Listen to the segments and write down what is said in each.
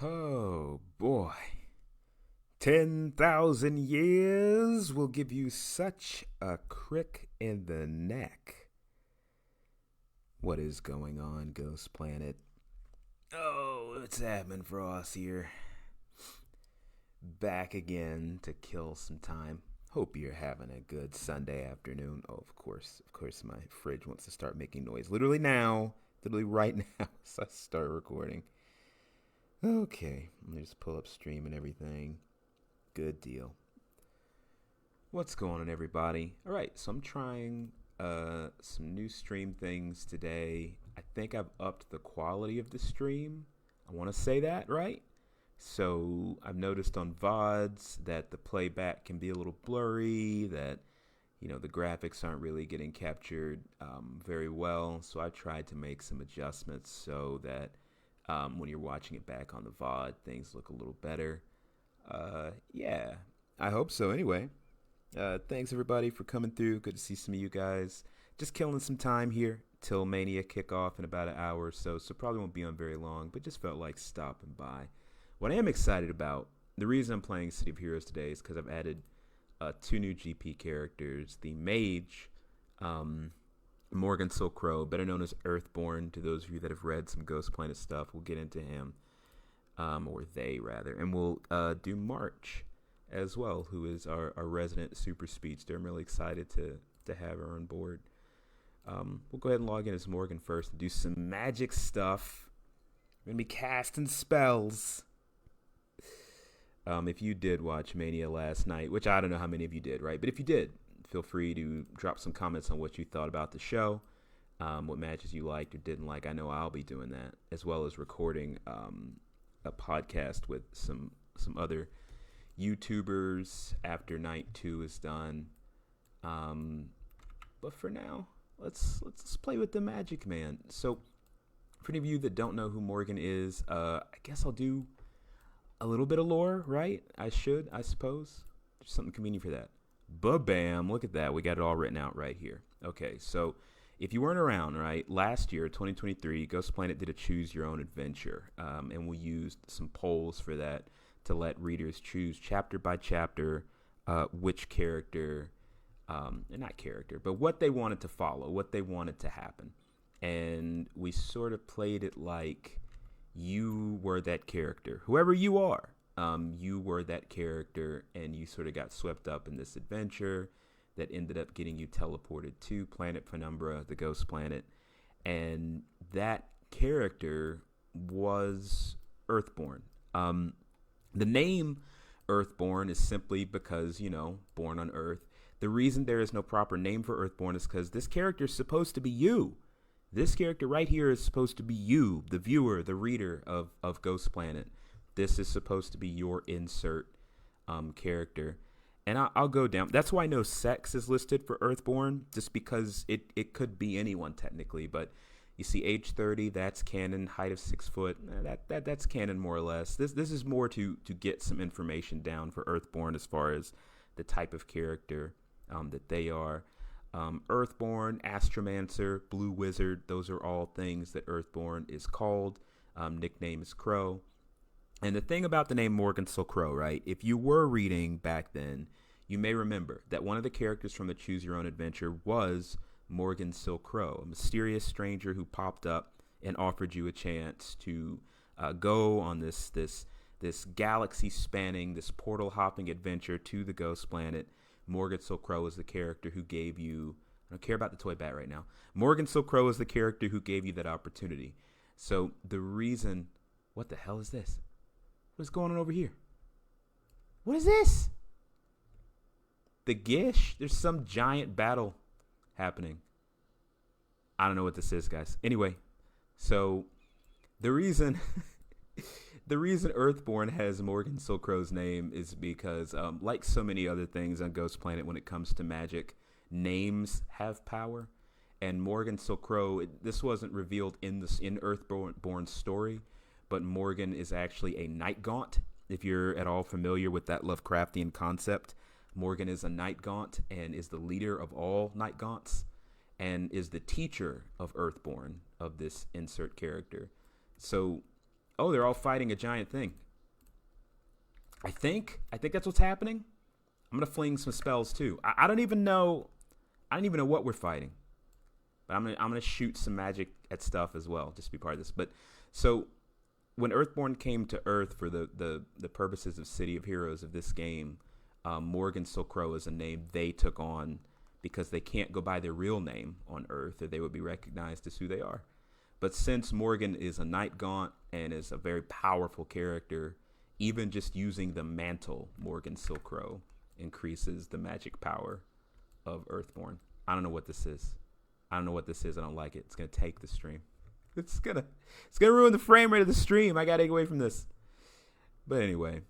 Oh boy. 10,000 years will give you such a crick in the neck. What is going on, Ghost Planet? Oh, it's Admin Frost here. Back again to kill some time. Hope you're having a good Sunday afternoon. Oh, of course, my fridge wants to start making noise. Literally right now, as I start recording. Okay, let me just pull up stream and everything. Good deal. What's going on, everybody? All right, so I'm trying some new stream things today. I think I've upped the quality of the stream. I want to say that, right? So I've noticed on VODs that the playback can be a little blurry, that, the graphics aren't really getting captured very well. So I tried to make some adjustments so that when you're watching it back on the VOD, things look a little better. Yeah, I hope so anyway. Thanks everybody for coming through. Good to see some of you guys. Just killing some time here till Mania kickoff in about an hour or so. So probably won't be on very long, but just felt like stopping by. What I am excited about, the reason I'm playing City of Heroes today is because I've added 2 new GP characters. The mage, 𝘞𝘪𝘻𝘢𝘞, better known as 𝘞𝘂𝘏𝑜𝑟n. To those of you that have read some Ghost Planet stuff, we'll get into him, or they rather, and we'll do March as well, who is our resident super speedster. I'm really excited to have her on board. We'll go ahead and log in as Morgan first and do some magic stuff. We're gonna be casting spells. If you did watch Mania last night, which I don't know how many of you did, right? But if you did, feel free to drop some comments on what you thought about the show, what matches you liked or didn't like. I know I'll be doing that, as well as recording a podcast with some other YouTubers after night 2 is done. But for now, let's play with the Magic Man. So for any of you that don't know who Morgan is, I guess I'll do a little bit of lore, right? I suppose. There's something convenient for that. Ba-bam, look at that. We got it all written out right here. Okay, so if you weren't around, right, last year, 2023, Ghost Planet did a choose your own adventure, and we used some polls for that to let readers choose chapter by chapter which character, not character, but what they wanted to follow, what they wanted to happen. And we sort of played it like you were that character. Whoever you are, you were that character, and you sort of got swept up in this adventure that ended up getting you teleported to Planet Penumbra, the Ghost Planet. And that character was 𝘞𝘂𝘏𝘓. The name 𝘞𝘂𝘓 is simply because, born on Earth. The reason there is no proper name for 𝘞𝘂𝘓 is because this character is supposed to be you. This character right here is supposed to be you, the viewer, the reader of Ghost Planet. This is supposed to be your insert character. And I'll go down. That's why no sex is listed for 𝘞𝘂𝘓, just because it could be anyone technically. But you see age 30, that's canon. Height of 6 foot, that's canon more or less. This is more to get some information down for 𝘞𝘂𝘓 as far as the type of character that they are. 𝘞𝘂𝘓, Astromancer, Blue Wizard, those are all things that 𝘞𝘂𝘓 is called. Nickname is Crow. And the thing about the name Morgan 𝘠𝘠𝑥, right? If you were reading back then, you may remember that one of the characters from the Choose Your Own Adventure was Morgan 𝘠𝘠𝑥, a mysterious stranger who popped up and offered you a chance to go on this galaxy-spanning, this portal-hopping adventure to the Ghost Planet. Morgan 𝘠𝘠𝑥 is the character who gave you, I don't care about the toy bat right now. Morgan 𝘠𝘠𝑥 is the character who gave you that opportunity. So the reason, what the hell is this? What's going on over here? What is this? The Gish? There's some giant battle happening. I don't know what this is, guys. Anyway, so the reason 𝘞𝘂𝘓 has Morgan 𝘠𝘠𝑥's name is because, like so many other things on Ghost Planet when it comes to magic, names have power. And Morgan 𝘠𝘠𝑥, this wasn't revealed in 𝘞𝘂𝘓's story, but Morgan is actually a night gaunt. If you're at all familiar with that Lovecraftian concept, Morgan is a night gaunt and is the leader of all night gaunts and is the teacher of 𝘞𝘂𝘓, of this insert character. So Oh, they're all fighting a giant thing. I think that's what's happening. I'm gonna fling some spells too. I don't even know. I don't even know what we're fighting. But I'm gonna shoot some magic at stuff as well, just to be part of this. But so when Earthborn came to Earth for the purposes of City of Heroes of this game, Morgan Silkrow is a name they took on because they can't go by their real name on Earth, or they would be recognized as who they are. But since Morgan is a Knight Gaunt and is a very powerful character, even just using the mantle Morgan Silkrow increases the magic power of Earthborn. I don't know what this is. I don't like it. It's gonna take the stream. It's gonna ruin the frame rate of the stream. I gotta get away from this. But anyway,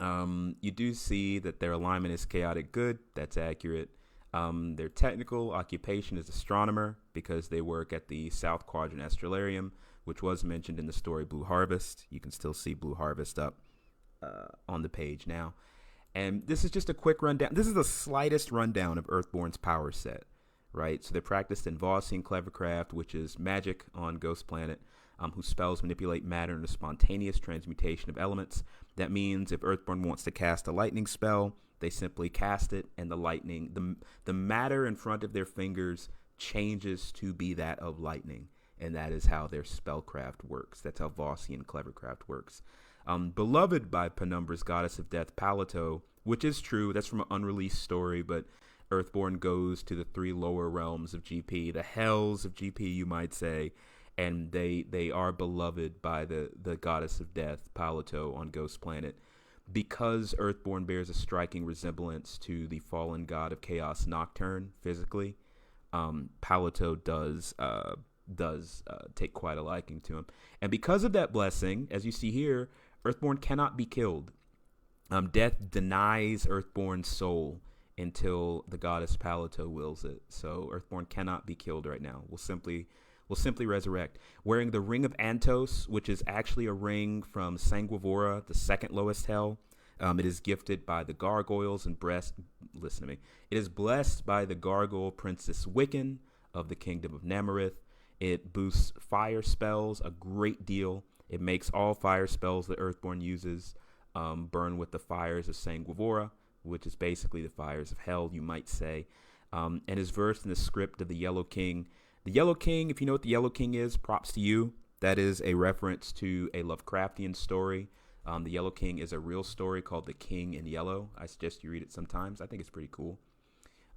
you do see that their alignment is chaotic good. That's accurate. Their technical occupation is astronomer because they work at the South Quadrant Astrolarium, which was mentioned in the story Blue Harvest. You can still see Blue Harvest up on the page now. And this is just a quick rundown. This is the slightest rundown of Earthborn's power set, right? So they're practiced in 𝘉𝘭𝘶 𝘠𝘪𝘀, which is magic on Ghost Planet, whose spells manipulate matter in a spontaneous transmutation of elements. That means if Earthborn wants to cast a lightning spell, they simply cast it, and the lightning, the matter in front of their fingers changes to be that of lightning. And that is how their spellcraft works. That's how 𝘉𝘭𝘶 𝘠𝘪𝘀 works. Beloved by Penumbra's goddess of death, Paleto, which is true. That's from an unreleased story, but Earthborn goes to the 3 lower realms of GP, the hells of GP, you might say, and they are beloved by the goddess of death, Paleto, on Ghost Planet. Because Earthborn bears a striking resemblance to the fallen god of chaos, Nocturne, physically, Paleto does take quite a liking to him. And because of that blessing, as you see here, Earthborn cannot be killed. Death denies Earthborn's soul until the goddess Paleto wills it. So Earthborn cannot be killed right now. Will simply resurrect. Wearing the Ring of Antos, which is actually a ring from 𝘉𝘭𝘶, the second lowest hell. It is gifted by the gargoyles and listen to me. It is blessed by the gargoyle princess Wiccan of the kingdom of Namarith. It boosts fire spells a great deal. It makes all fire spells that Earthborn uses burn with the fires of 𝘉𝘭𝘶, which is basically the fires of hell, you might say, and is versed in the script of the Yellow King. The Yellow King, if you know what the Yellow King is, props to you. That is a reference to a Lovecraftian story. The Yellow King is a real story called The King in Yellow. I suggest you read it sometimes. I think it's pretty cool.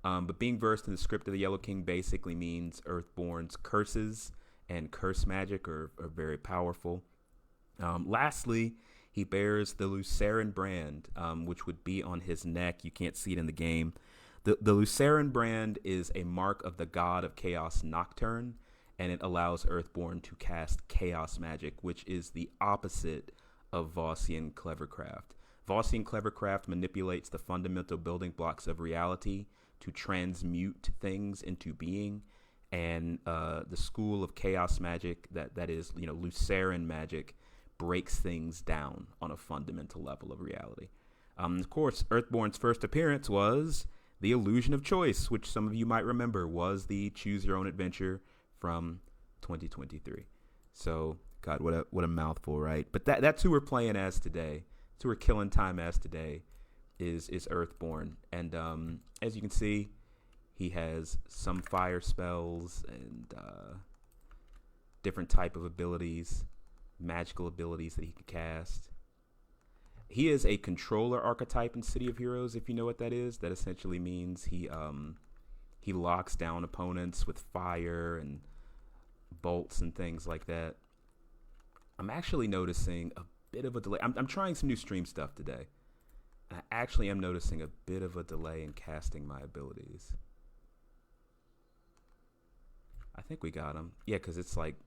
But being versed in the script of the Yellow King basically means Earthborn's curses and curse magic are very powerful. Lastly, he bears the Luceren brand, which would be on his neck. You can't see it in the game. The Luceren brand is a mark of the god of chaos, Nocturne, and it allows Earthborn to cast chaos magic, which is the opposite of 𝘉𝘭𝘶 𝘠𝘪𝘀. 𝘉𝘭𝘶 𝘠𝘪𝘀 manipulates the fundamental building blocks of reality to transmute things into being, and the school of chaos magic, that is, Luceren magic, breaks things down on a fundamental level of reality. Of course, Earthborn's first appearance was the Illusion of Choice, which some of you might remember was the Choose Your Own Adventure from 2023. So, God, what a mouthful, right? But that's who we're playing as today. That's who we're killing time as today is Earthborn. And as you can see, he has some fire spells and different type of abilities, magical abilities that he can cast. He is a controller archetype in City of Heroes, if you know what that is. That essentially means he locks down opponents with fire and bolts and things like that. I'm actually noticing a bit of a delay. I'm trying some new stream stuff today. I actually am noticing a bit of a delay in casting my abilities. I think we got him. Yeah, because it's like,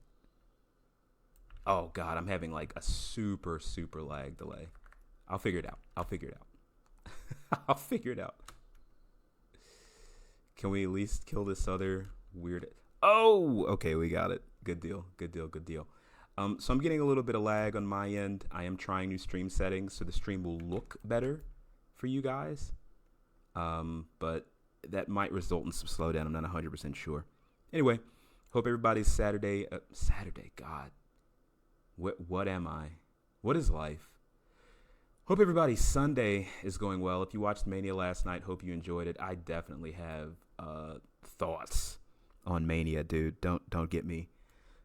oh God, I'm having like a super lag delay. I'll figure it out. I'll figure it out. Can we at least kill this other weird? Oh, okay, we got it. Good deal. So I'm getting a little bit of lag on my end. I am trying new stream settings so the stream will look better for you guys. But that might result in some slowdown. I'm not 100% sure. Anyway, hope everybody's Saturday. God. What am I? What is life? Hope everybody's Sunday is going well. If you watched Mania last night, hope you enjoyed it. I definitely have thoughts on Mania, dude. Don't get me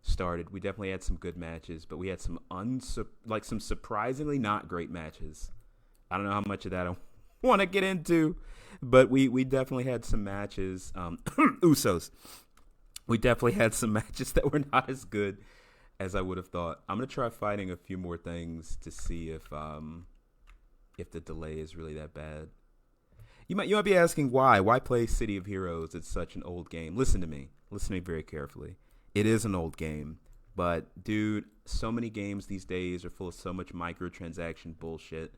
started. We definitely had some good matches, but we had some some surprisingly not great matches. I don't know how much of that I want to get into, but we definitely had some matches. Usos. We definitely had some matches that were not as good as I would have thought. I'm gonna try fighting a few more things to see if the delay is really that bad. You might be asking why. Why play City of Heroes? It's such an old game. Listen to me very carefully. It is an old game, but dude, so many games these days are full of so much microtransaction bullshit.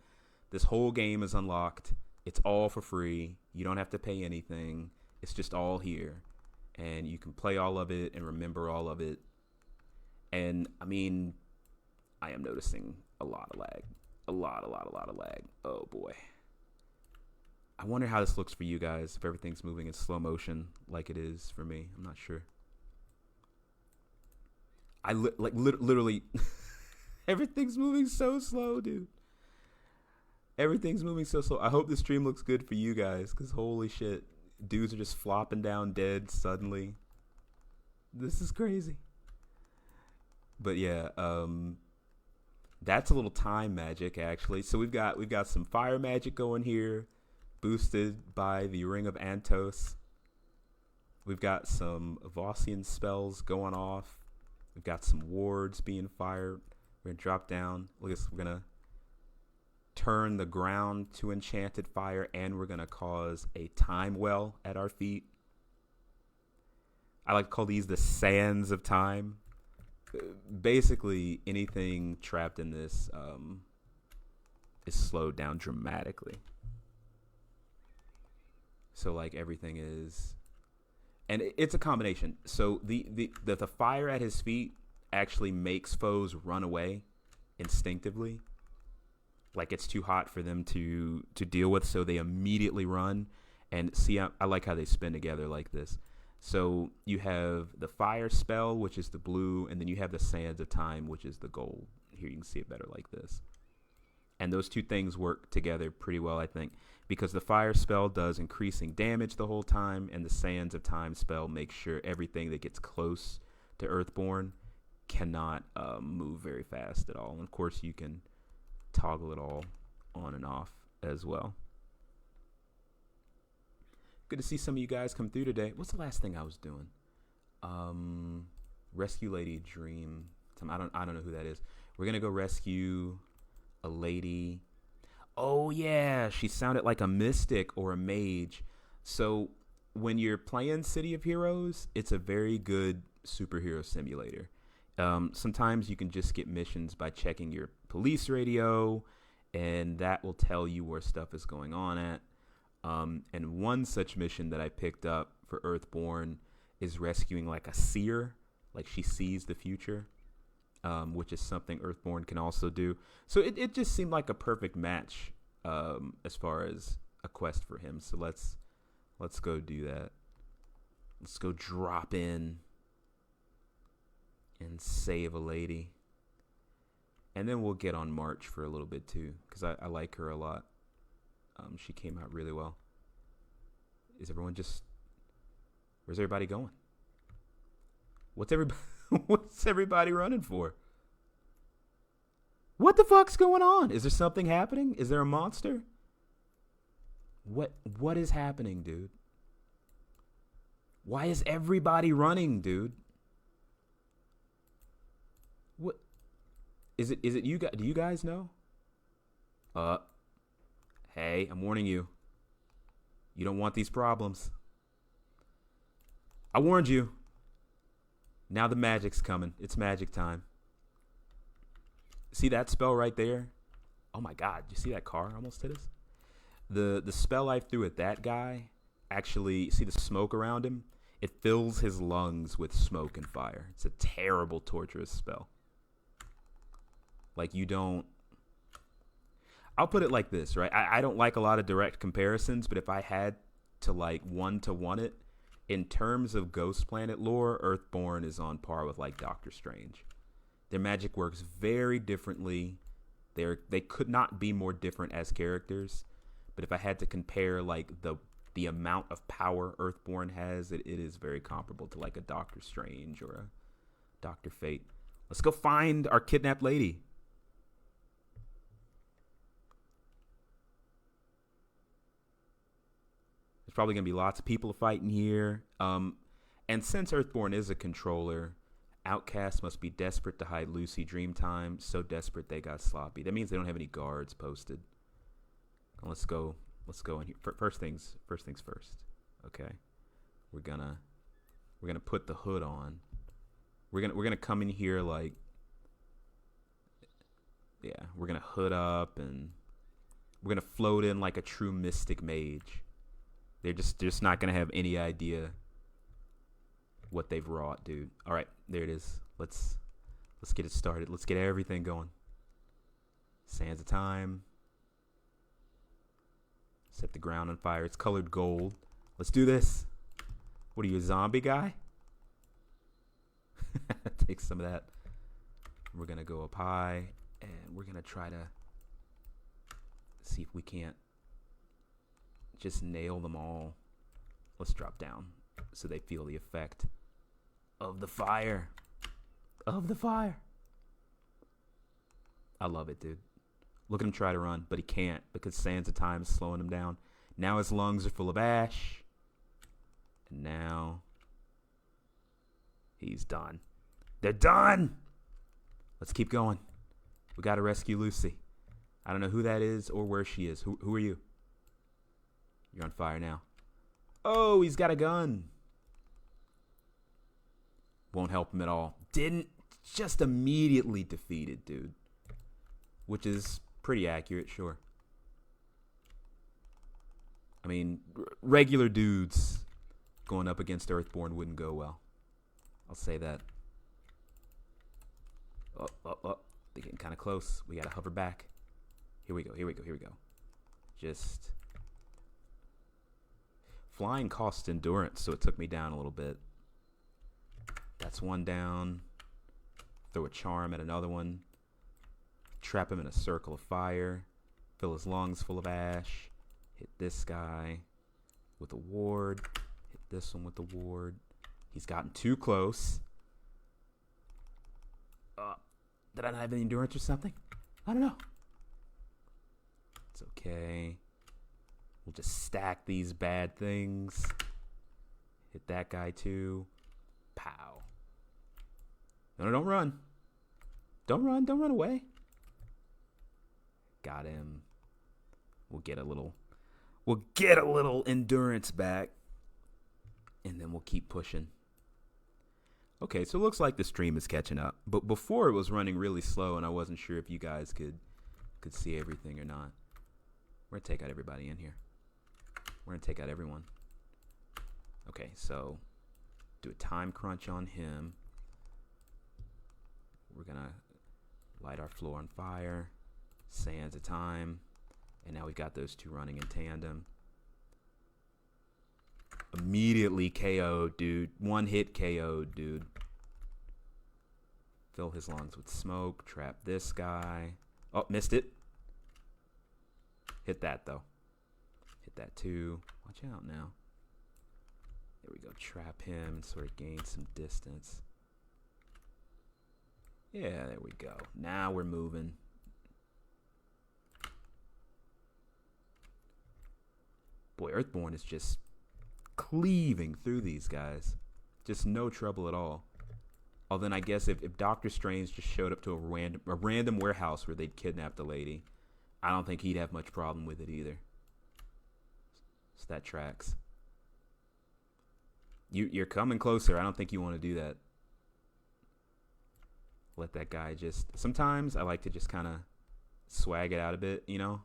This whole game is unlocked. It's all for free. You don't have to pay anything. It's just all here, and you can play all of it and remember all of it. And I mean, I am noticing a lot of lag. A lot of lag. Oh boy. I wonder how this looks for you guys, if everything's moving in slow motion like it is for me. I'm not sure. Literally, everything's moving so slow, dude. Everything's moving so slow. I hope the stream looks good for you guys, because holy shit, dudes are just flopping down dead suddenly. This is crazy. But yeah, that's a little time magic actually. So we've got some fire magic going here, boosted by the Ring of Antos. We've got some Vossian spells going off. We've got some wards being fired. We're gonna drop down. Look at this. We're gonna turn the ground to enchanted fire, and we're gonna cause a time well at our feet. I like to call these the sands of time. Basically, anything trapped in this is slowed down dramatically. So like everything is, and it's a combination. So the fire at his feet actually makes foes run away instinctively. Like it's too hot for them to deal with, so they immediately run. And see, I like how they spin together like this. So you have the fire spell, which is the blue, and then you have the sands of time, which is the gold. Here you can see it better like this. And those two things work together pretty well, I think, because the fire spell does increasing damage the whole time, and the sands of time spell makes sure everything that gets close to Earthborn cannot move very fast at all. And of course, you can toggle it all on and off as well. Good to see some of you guys come through today. What's the last thing I was doing? Rescue Lady Dream. I don't know who that is. We're gonna go rescue a lady. Oh yeah, she sounded like a mystic or a mage. So when you're playing City of Heroes, it's a very good superhero simulator. Sometimes you can just get missions by checking your police radio, and that will tell you where stuff is going on at. And one such mission that I picked up for Earthborn is rescuing like a seer, like she sees the future, which is something Earthborn can also do. So it just seemed like a perfect match as far as a quest for him. So let's go do that. Let's go drop in and save a lady. And then we'll get on March for a little bit too, because I like her a lot. She came out really well. Is everyone just... Where's everybody going? What's everybody running for? What the fuck's going on? Is there something happening? Is there a monster? What is happening, dude? Why is everybody running, dude? What is it you guys? Do you guys know? Hey, I'm warning you. You don't want these problems. I warned you. Now the magic's coming. It's magic time. See that spell right there? Oh my God, you see that car almost hit us? The spell I threw at that guy, actually, see the smoke around him? It fills his lungs with smoke and fire. It's a terrible, torturous spell. Like you don't... I'll put it like this, right? I don't like a lot of direct comparisons, but if I had to like one-to-one it, in terms of Ghost Planet lore, Earthborn is on par with like Doctor Strange. Their magic works very differently. They could not be more different as characters. But if I had to compare like the amount of power 𝘞𝘂𝘏 has, it is very comparable to like a Doctor Strange or a Dr. Fate. Let's go find our kidnapped lady. There's probably going to be lots of people fighting here. And since 𝘞𝘂𝘏 is a controller, outcasts must be desperate to hide Lucy Dreamtime. So desperate they got sloppy. That means they don't have any guards posted. Let's go in here. First things first. Okay. We're gonna put the hood on. We're gonna come in here like, yeah, we're gonna hood up and we're gonna float in like a true mystic mage. They're just not gonna have any idea what they've wrought, dude. All right, there it is. Let's get it started. Let's get everything going. Sands of time. Set the ground on fire. It's colored gold. Let's do this. What are you, a zombie guy? Take some of that. We're gonna go up high and we're gonna try to see if we can't just nail them all. Let's drop down so they feel the effect of the fire. I love it, dude. Look at him try to run, but he can't because Sands of Time is slowing him down. Now his lungs are full of ash. And now he's done. They're done! Let's keep going. We gotta rescue Lucy. I don't know who that is or where she is. Who are you? You're on fire now. Oh, he's got a gun. Won't help him at all. Didn't. Just immediately defeated, dude. Which is pretty accurate, sure. I mean, regular dudes going up against 𝘞𝘂𝘏 wouldn't go well. I'll say that. Oh. They're getting kind of close. We gotta hover back. Here we go. Just... Flying costs endurance, so it took me down a little bit. That's one down. Throw a charm at another one. Trap him in a circle of fire. Fill his lungs full of ash. Hit this guy with a ward. Hit this one with the ward. He's gotten too close. Did I not have any endurance or something? I don't know. It's okay. We'll just stack these bad things. Hit that guy too. Pow. No, don't run. Don't run away. Got him. We'll get a little endurance back. And then we'll keep pushing. Okay, so it looks like the stream is catching up. But before it was running really slow and I wasn't sure if you guys could see everything or not. We're gonna take out everybody in here. We're gonna take out everyone. Okay, so do a time crunch on him. We're gonna light our floor on fire. Sands of time. And now we've got those two running in tandem. Immediately KO'd, dude. One hit KO'd, dude. Fill his lungs with smoke. Trap this guy. Oh, missed it. Hit that, though. Hit that, too. Watch out now. There we go. Trap him and sort of gain some distance. Yeah, there we go. Now we're moving. Boy, 𝘞𝘂𝘏 is just cleaving through these guys. Just no trouble at all. Although then I guess if Doctor Strange just showed up to a random warehouse where they'd kidnapped a lady, I don't think he'd have much problem with it either. So that tracks. You're coming closer. I don't think you want to do that. Let that guy just... Sometimes I like to just kind of swag it out a bit, you know?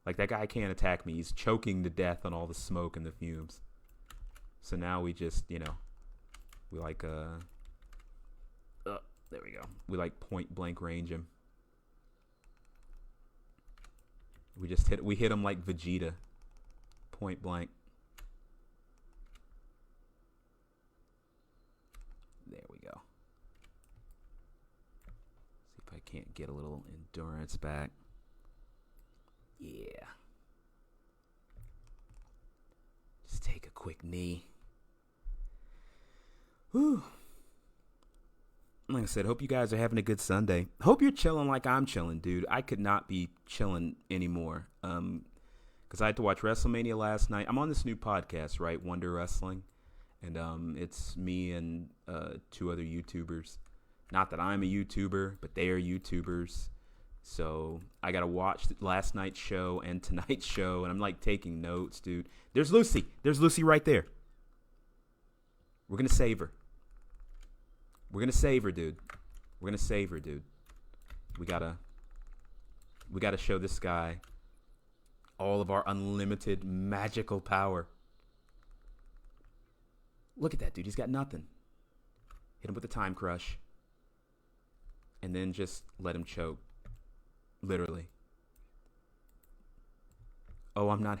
Like, that guy can't attack me. He's choking to death on all the smoke and the fumes. So now we just, you know, we like, there we go. We like point blank range him. We hit him like Vegeta. Point blank. There we go. can't get a little endurance back. Yeah. Just take a quick knee. Whew. Like I said, hope you guys are having a good Sunday. Hope you're chilling like I'm chilling, dude. I could not be chilling anymore. Because I had to watch WrestleMania last night. I'm on this new podcast, right? Wonder Wrestling. And it's me and 2 other YouTubers. Not that I'm a YouTuber, but they are YouTubers. So I got to watch last night's show and tonight's show. And I'm like taking notes, dude. There's Lucy. There's Lucy right there. We're going to save her. We're going to save her, dude. We're going to save her, dude. We got to show this guy all of our unlimited magical power. Look at that, dude. He's got nothing. Hit him with a time crush. And then just let him choke. Literally. Oh, I'm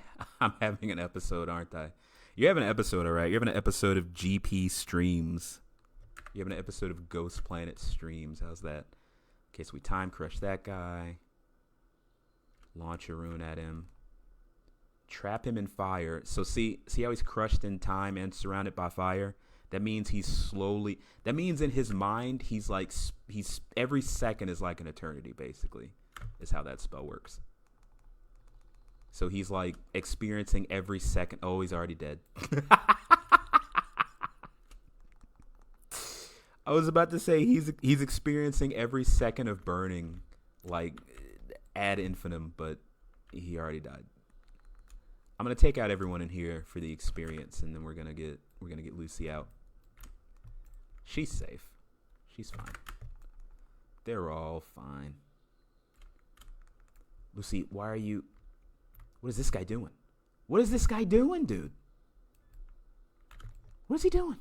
having an episode, aren't I? You're having an episode, all right? You're having an episode of GP Streams. You're having an episode of Ghost Planet Streams. How's that? Okay, so we time crush that guy. Launch a rune at him. Trap him in fire. So see how he's crushed in time and surrounded by fire? That means that means in his mind, he's every second is like an eternity, basically, is how that spell works. So he's like experiencing every second. Oh, he's already dead. I was about to say he's experiencing every second of burning, like ad infinitum, but he already died. I'm gonna take out everyone in here for the experience, and then we're gonna get Lucy out. She's safe. She's fine. They're all fine. Lucy, why are you? What is this guy doing? What is this guy doing, dude? What is he doing?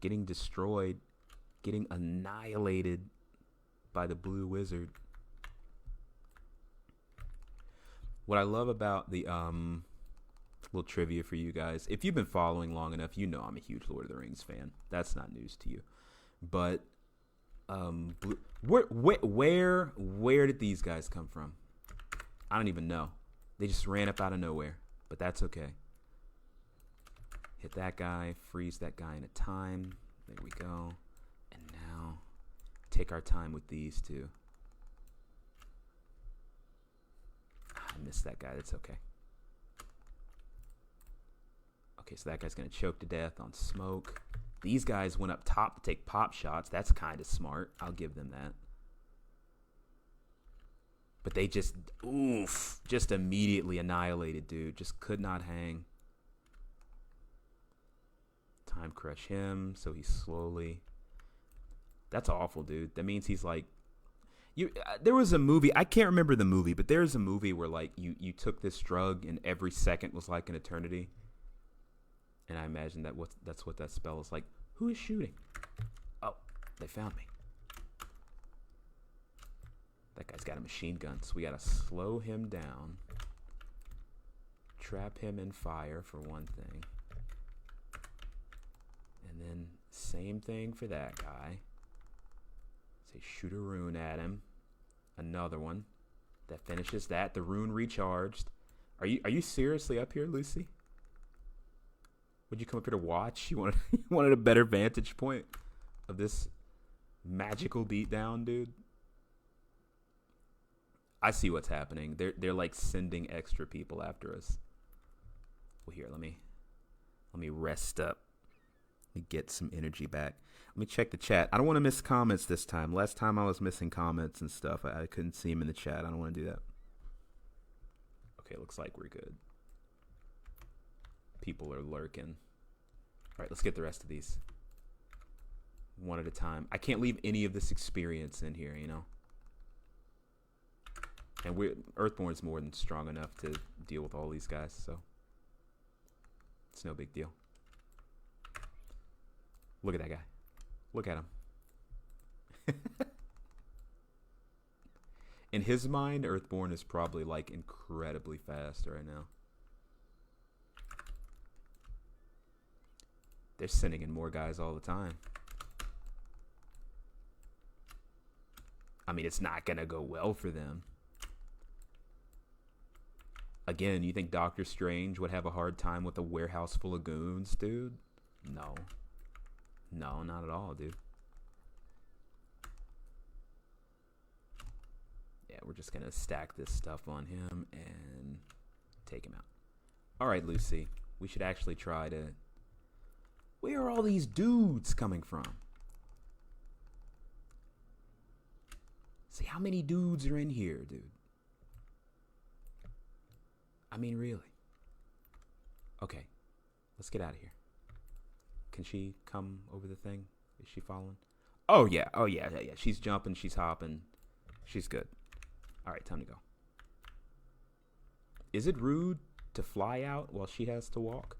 Getting destroyed, getting annihilated by the blue wizard. What I love about the little trivia for you guys, if you've been following long enough, you know I'm a huge Lord of the Rings fan. That's not news to you. But where did these guys come from? I don't even know. They just ran up out of nowhere, but that's okay. Hit that guy, freeze that guy in a time. There we go. And now take our time with these two. I missed that guy. That's okay. Okay, so that guy's going to choke to death on smoke. These guys went up top to take pop shots. That's kind of smart. I'll give them that. But they just immediately annihilated, dude. Just could not hang. Time crush him, so he's slowly. That's awful, dude. That means he's like, there was a movie, I can't remember the movie, but there's a movie where like you took this drug and every second was like an eternity. And I imagine that's what that spell is like. Who is shooting? Oh, they found me. That guy's got a machine gun, so we gotta slow him down. Trap him in fire for one thing. And then same thing for that guy. Say shoot a rune at him. Another one. That finishes that. The rune recharged. Are you seriously up here, Lucy? Would you come up here to watch? You wanted a better vantage point of this magical beatdown, dude? I see what's happening. They're like sending extra people after us. Well, here, let me rest up. Let me get some energy back. Let me check the chat. I don't want to miss comments this time. Last time I was missing comments and stuff. I couldn't see them in the chat. I don't want to do that. Okay, looks like we're good. People are lurking. All right, let's get the rest of these. One at a time. I can't leave any of this experience in here, you know? And Earthborn's more than strong enough to deal with all these guys, so it's no big deal. Look at that guy. Look at him. In his mind, Earthborn is probably like incredibly fast right now. They're sending in more guys all the time. I mean, it's not gonna go well for them. Again, you think Doctor Strange would have a hard time with a warehouse full of goons, dude? No. No, not at all, dude. Yeah, we're just gonna stack this stuff on him and take him out. All right, Lucy, we should actually try to... Where are all these dudes coming from? See, how many dudes are in here, dude? I mean, really. Okay, let's get out of here. Can she come over the thing? Is she following? Oh, yeah. Oh, yeah. She's jumping. She's hopping. She's good. All right, time to go. Is it rude to fly out while she has to walk?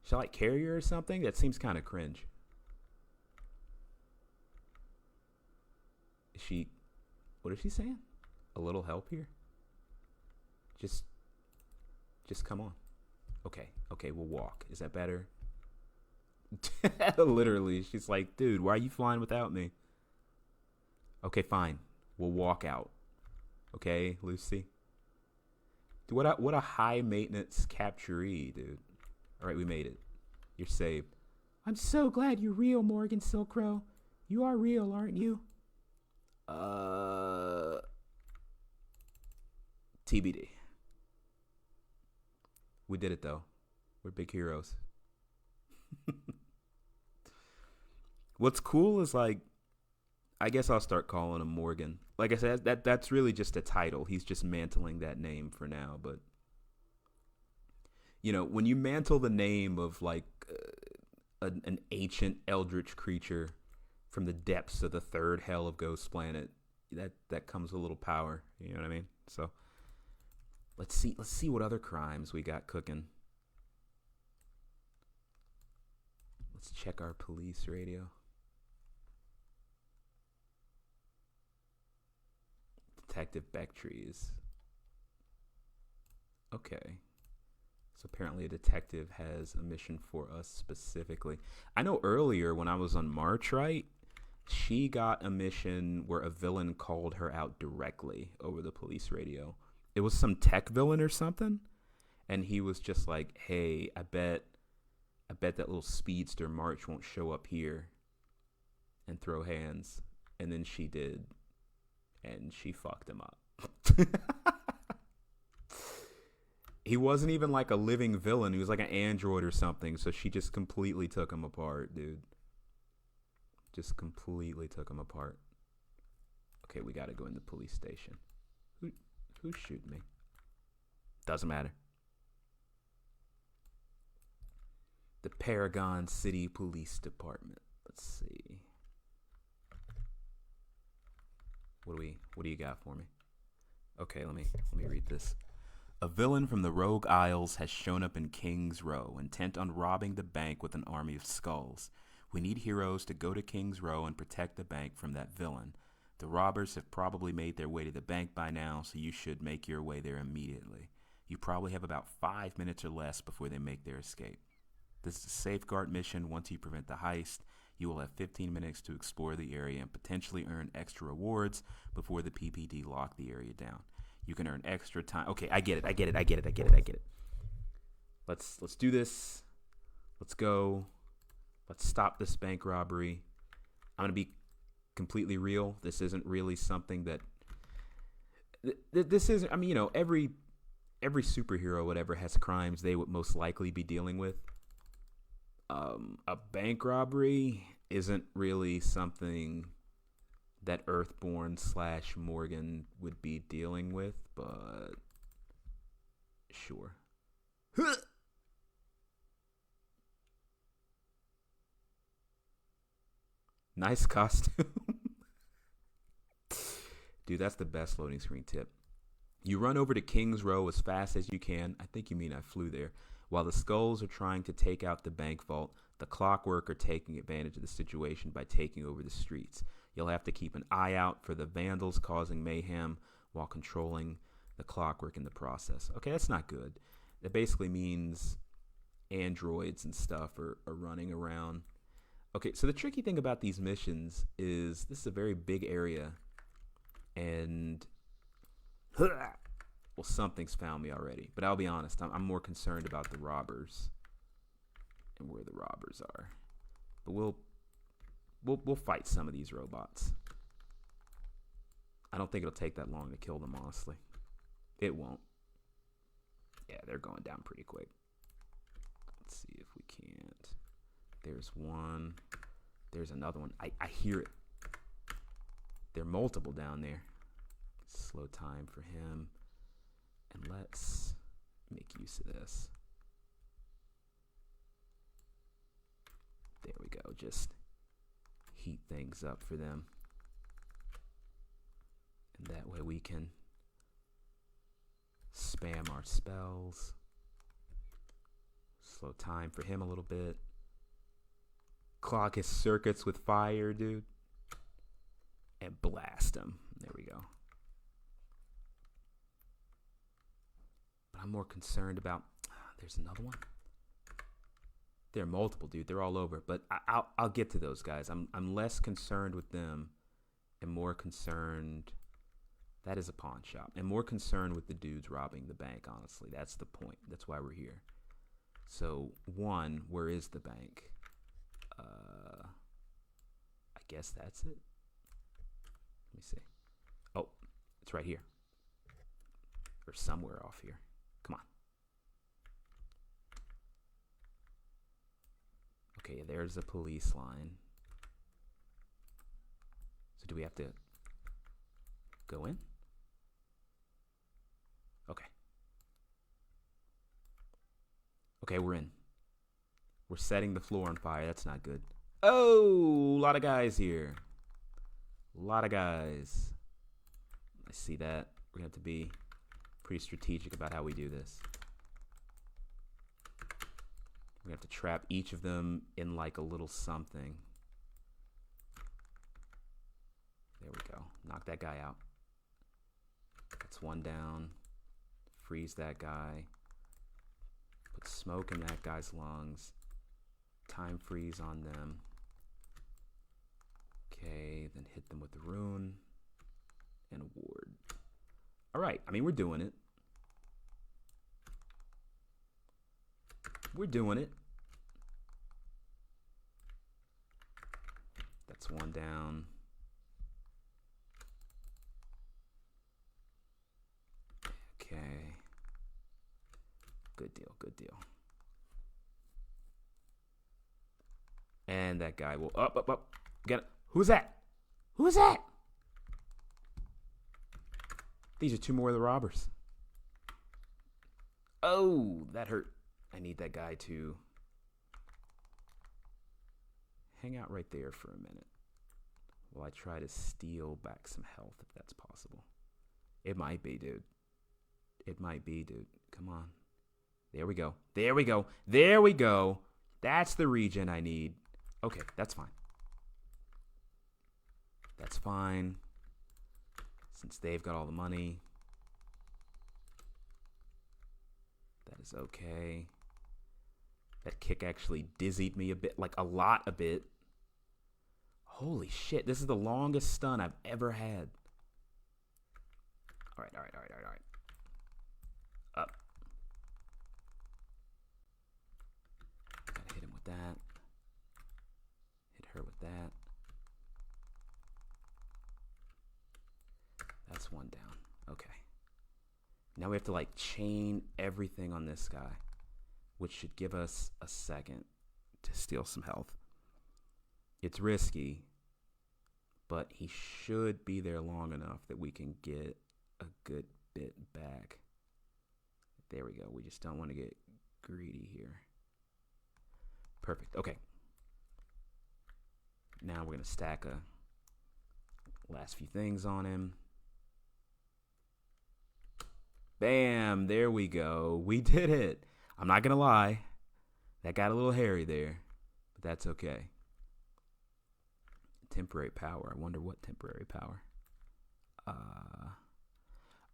Should I, like, carry her or something? That seems kind of cringe. Is she... What is she saying? A little help here? Just come on. Okay, we'll walk. Is that better? Literally, she's like, dude, why are you flying without me? Okay, fine. We'll walk out. Okay, Lucy? Dude, what a high maintenance capturee, dude. All right, we made it. You're saved. I'm so glad you're real, Morgan Silkrow. You are real, aren't you? TBD. We did it, though. We're big heroes. What's cool is, like, I guess I'll start calling him Morgan. Like I said, that's really just a title. He's just mantling that name for now. But, you know, when you mantle the name of, like, an ancient eldritch creature from the depths of the third hell of Ghost Planet, that comes with a little power. You know what I mean? So... Let's see what other crimes we got cooking. Let's check our police radio. Detective Becktrees. Okay. So apparently a detective has a mission for us specifically. I know earlier when I was on March, right? She got a mission where a villain called her out directly over the police radio. It was some tech villain or something, and he was just like, hey, I bet that little speedster March won't show up here and throw hands. And then she did, and she fucked him up. He wasn't even like a living villain. He was like an android or something, so she just completely took him apart, dude. Just completely took him apart. Okay, we gotta go in the police station. Who's shooting me? Doesn't matter. The Paragon City Police Department. Let's see. What do you got for me? Okay, let me read this. A villain from the Rogue Isles has shown up in King's Row, intent on robbing the bank with an army of skulls. We need heroes to go to King's Row and protect the bank from that villain. The robbers have probably made their way to the bank by now, so you should make your way there immediately. You probably have about 5 minutes or less before they make their escape. This is a safeguard mission. Once you prevent the heist, you will have 15 minutes to explore the area and potentially earn extra rewards before the PPD lock the area down. You can earn extra time. Okay, I get it. Let's do this. Let's go. Let's stop this bank robbery. I'm going to be completely real. This isn't really something that this isn't. I mean, you know, every superhero, whatever, has crimes they would most likely be dealing with. A bank robbery isn't really something that Earthborn/Morgan would be dealing with, but sure. Nice costume. Dude, that's the best loading screen tip. You run over to King's Row as fast as you can. I think you mean I flew there. While the Skulls are trying to take out the bank vault, the Clockwork are taking advantage of the situation by taking over the streets. You'll have to keep an eye out for the vandals causing mayhem while controlling the Clockwork in the process. Okay, that's not good. That basically means androids and stuff are running around. Okay, so the tricky thing about these missions is this is a very big area, and well, something's found me already. But I'll be honest, I'm more concerned about the robbers and where the robbers are. But we'll fight some of these robots. I don't think it'll take that long to kill them, honestly. It won't. Yeah, they're going down pretty quick. Let's see if we can't. There's one. There's another one. I hear it. There are multiple down there. Slow time for him. And let's make use of this. There we go. Just heat things up for them. And that way we can spam our spells. Slow time for him a little bit. Clog his circuits with fire, dude. And blast him. There we go. But I'm more concerned about... there's another one. There are multiple, dude. They're all over. But I'll get to those guys. I'm less concerned with them and more concerned... That is a pawn shop. And more concerned with the dudes robbing the bank, honestly. That's the point. That's why we're here. So, one, where is the bank? I guess that's it. Let me see. Oh, it's right here. Or somewhere off here. Come on. Okay, there's a police line. So do we have to go in? Okay. Okay, we're in. We're setting the floor on fire. That's not good. Oh, a lot of guys here. A lot of guys. I see that. We're going to have to be pretty strategic about how we do this. We're going to have to trap each of them in like a little something. There we go. Knock that guy out. That's one down. Freeze that guy. Put smoke in that guy's lungs. Time freeze on them. Okay, then hit them with the rune and a ward. All right, I mean, we're doing it. We're doing it. That's one down. Okay. Good deal, good deal. And that guy will up. Get it. Who's that? Who's that? These are two more of the robbers. Oh, that hurt. I need that guy to hang out right there for a minute while I try to steal back some health, if that's possible. It might be, dude. It might be, dude. Come on. There we go. There we go. There we go. That's the regen I need. Okay, that's fine. That's fine. Since they've got all the money. That is okay. That kick actually dizzied me a bit. Like a lot a bit. Holy shit. This is the longest stun I've ever had. Alright. Up. Gotta hit him with that. Hit her with that. That's one down. Okay. Now we have to like chain everything on this guy, which should give us a second to steal some health. It's risky, but he should be there long enough that we can get a good bit back. There we go. We just don't want to get greedy here. Perfect. Okay. Now we're going to stack a last few things on him. Bam, there we go. We did it. I'm not going to lie. That got a little hairy there, but that's okay. Temporary power. I wonder what temporary power.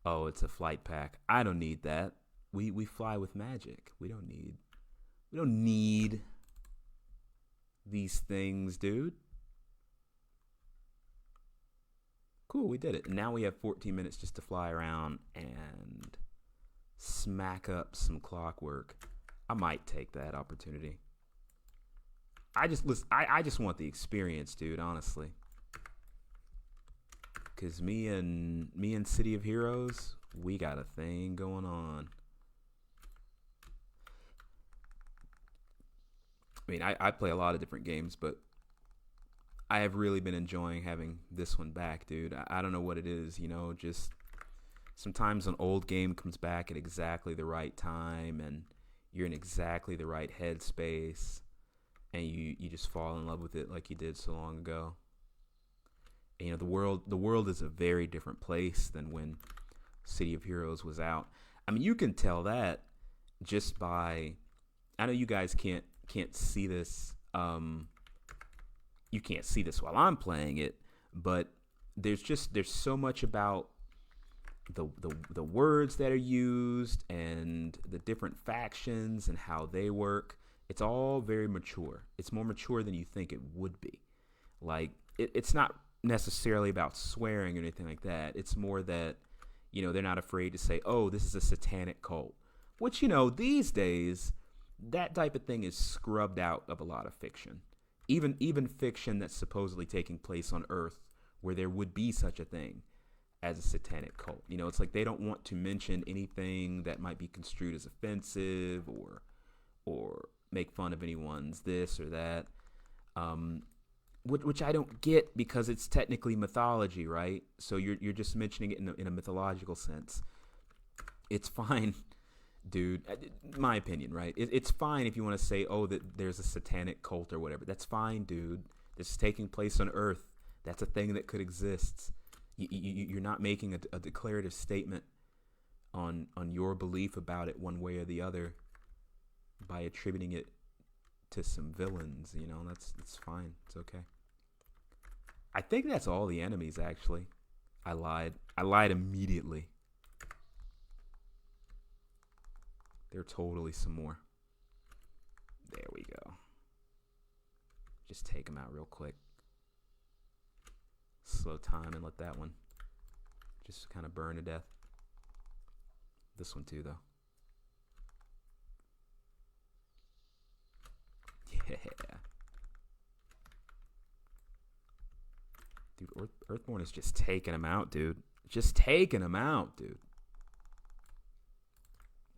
Oh, it's a flight pack. I don't need that. We fly with magic. We don't need these things, dude. Cool, we did it. And now we have 14 minutes just to fly around and smack up some clockwork. I might take that opportunity. I just want the experience, dude, honestly. Cause me and City of Heroes, we got a thing going on. I mean, I play a lot of different games, but I have really been enjoying having this one back, dude. I don't know what it is, you know, just sometimes an old game comes back at exactly the right time and you're in exactly the right headspace and you just fall in love with it like you did so long ago. And, you know, the world is a very different place than when City of Heroes was out. I mean, you can tell that just by, I know you guys can't see this. You can't see this while I'm playing it, but there's so much about the words that are used and the different factions and how they work. It's all very mature. It's more mature than you think it would be. Like, it's not necessarily about swearing or anything like that. It's more that, you know, they're not afraid to say, oh, this is a satanic cult, which, you know, these days that type of thing is scrubbed out of a lot of fiction. Even fiction that's supposedly taking place on Earth where there would be such a thing as a satanic cult. You know, it's like they don't want to mention anything that might be construed as offensive or make fun of anyone's this or that. Which I don't get because it's technically mythology, right? So you're just mentioning it in a mythological sense. It's fine, dude. My opinion, right? It's fine if you want to say, oh, that there's a satanic cult or whatever. That's fine, dude. This is taking place on Earth. That's a thing that could exist. You're not making a declarative statement on your belief about it one way or the other by attributing it to some villains. You know, that's fine. It's okay. I think that's all the enemies, actually. I lied immediately. There are totally some more. There we go. Just take them out real quick. Slow time and let that one just kind of burn to death. This one too, though. Yeah. Dude, Earthborn is just taking him out, dude. Just taking him out, dude.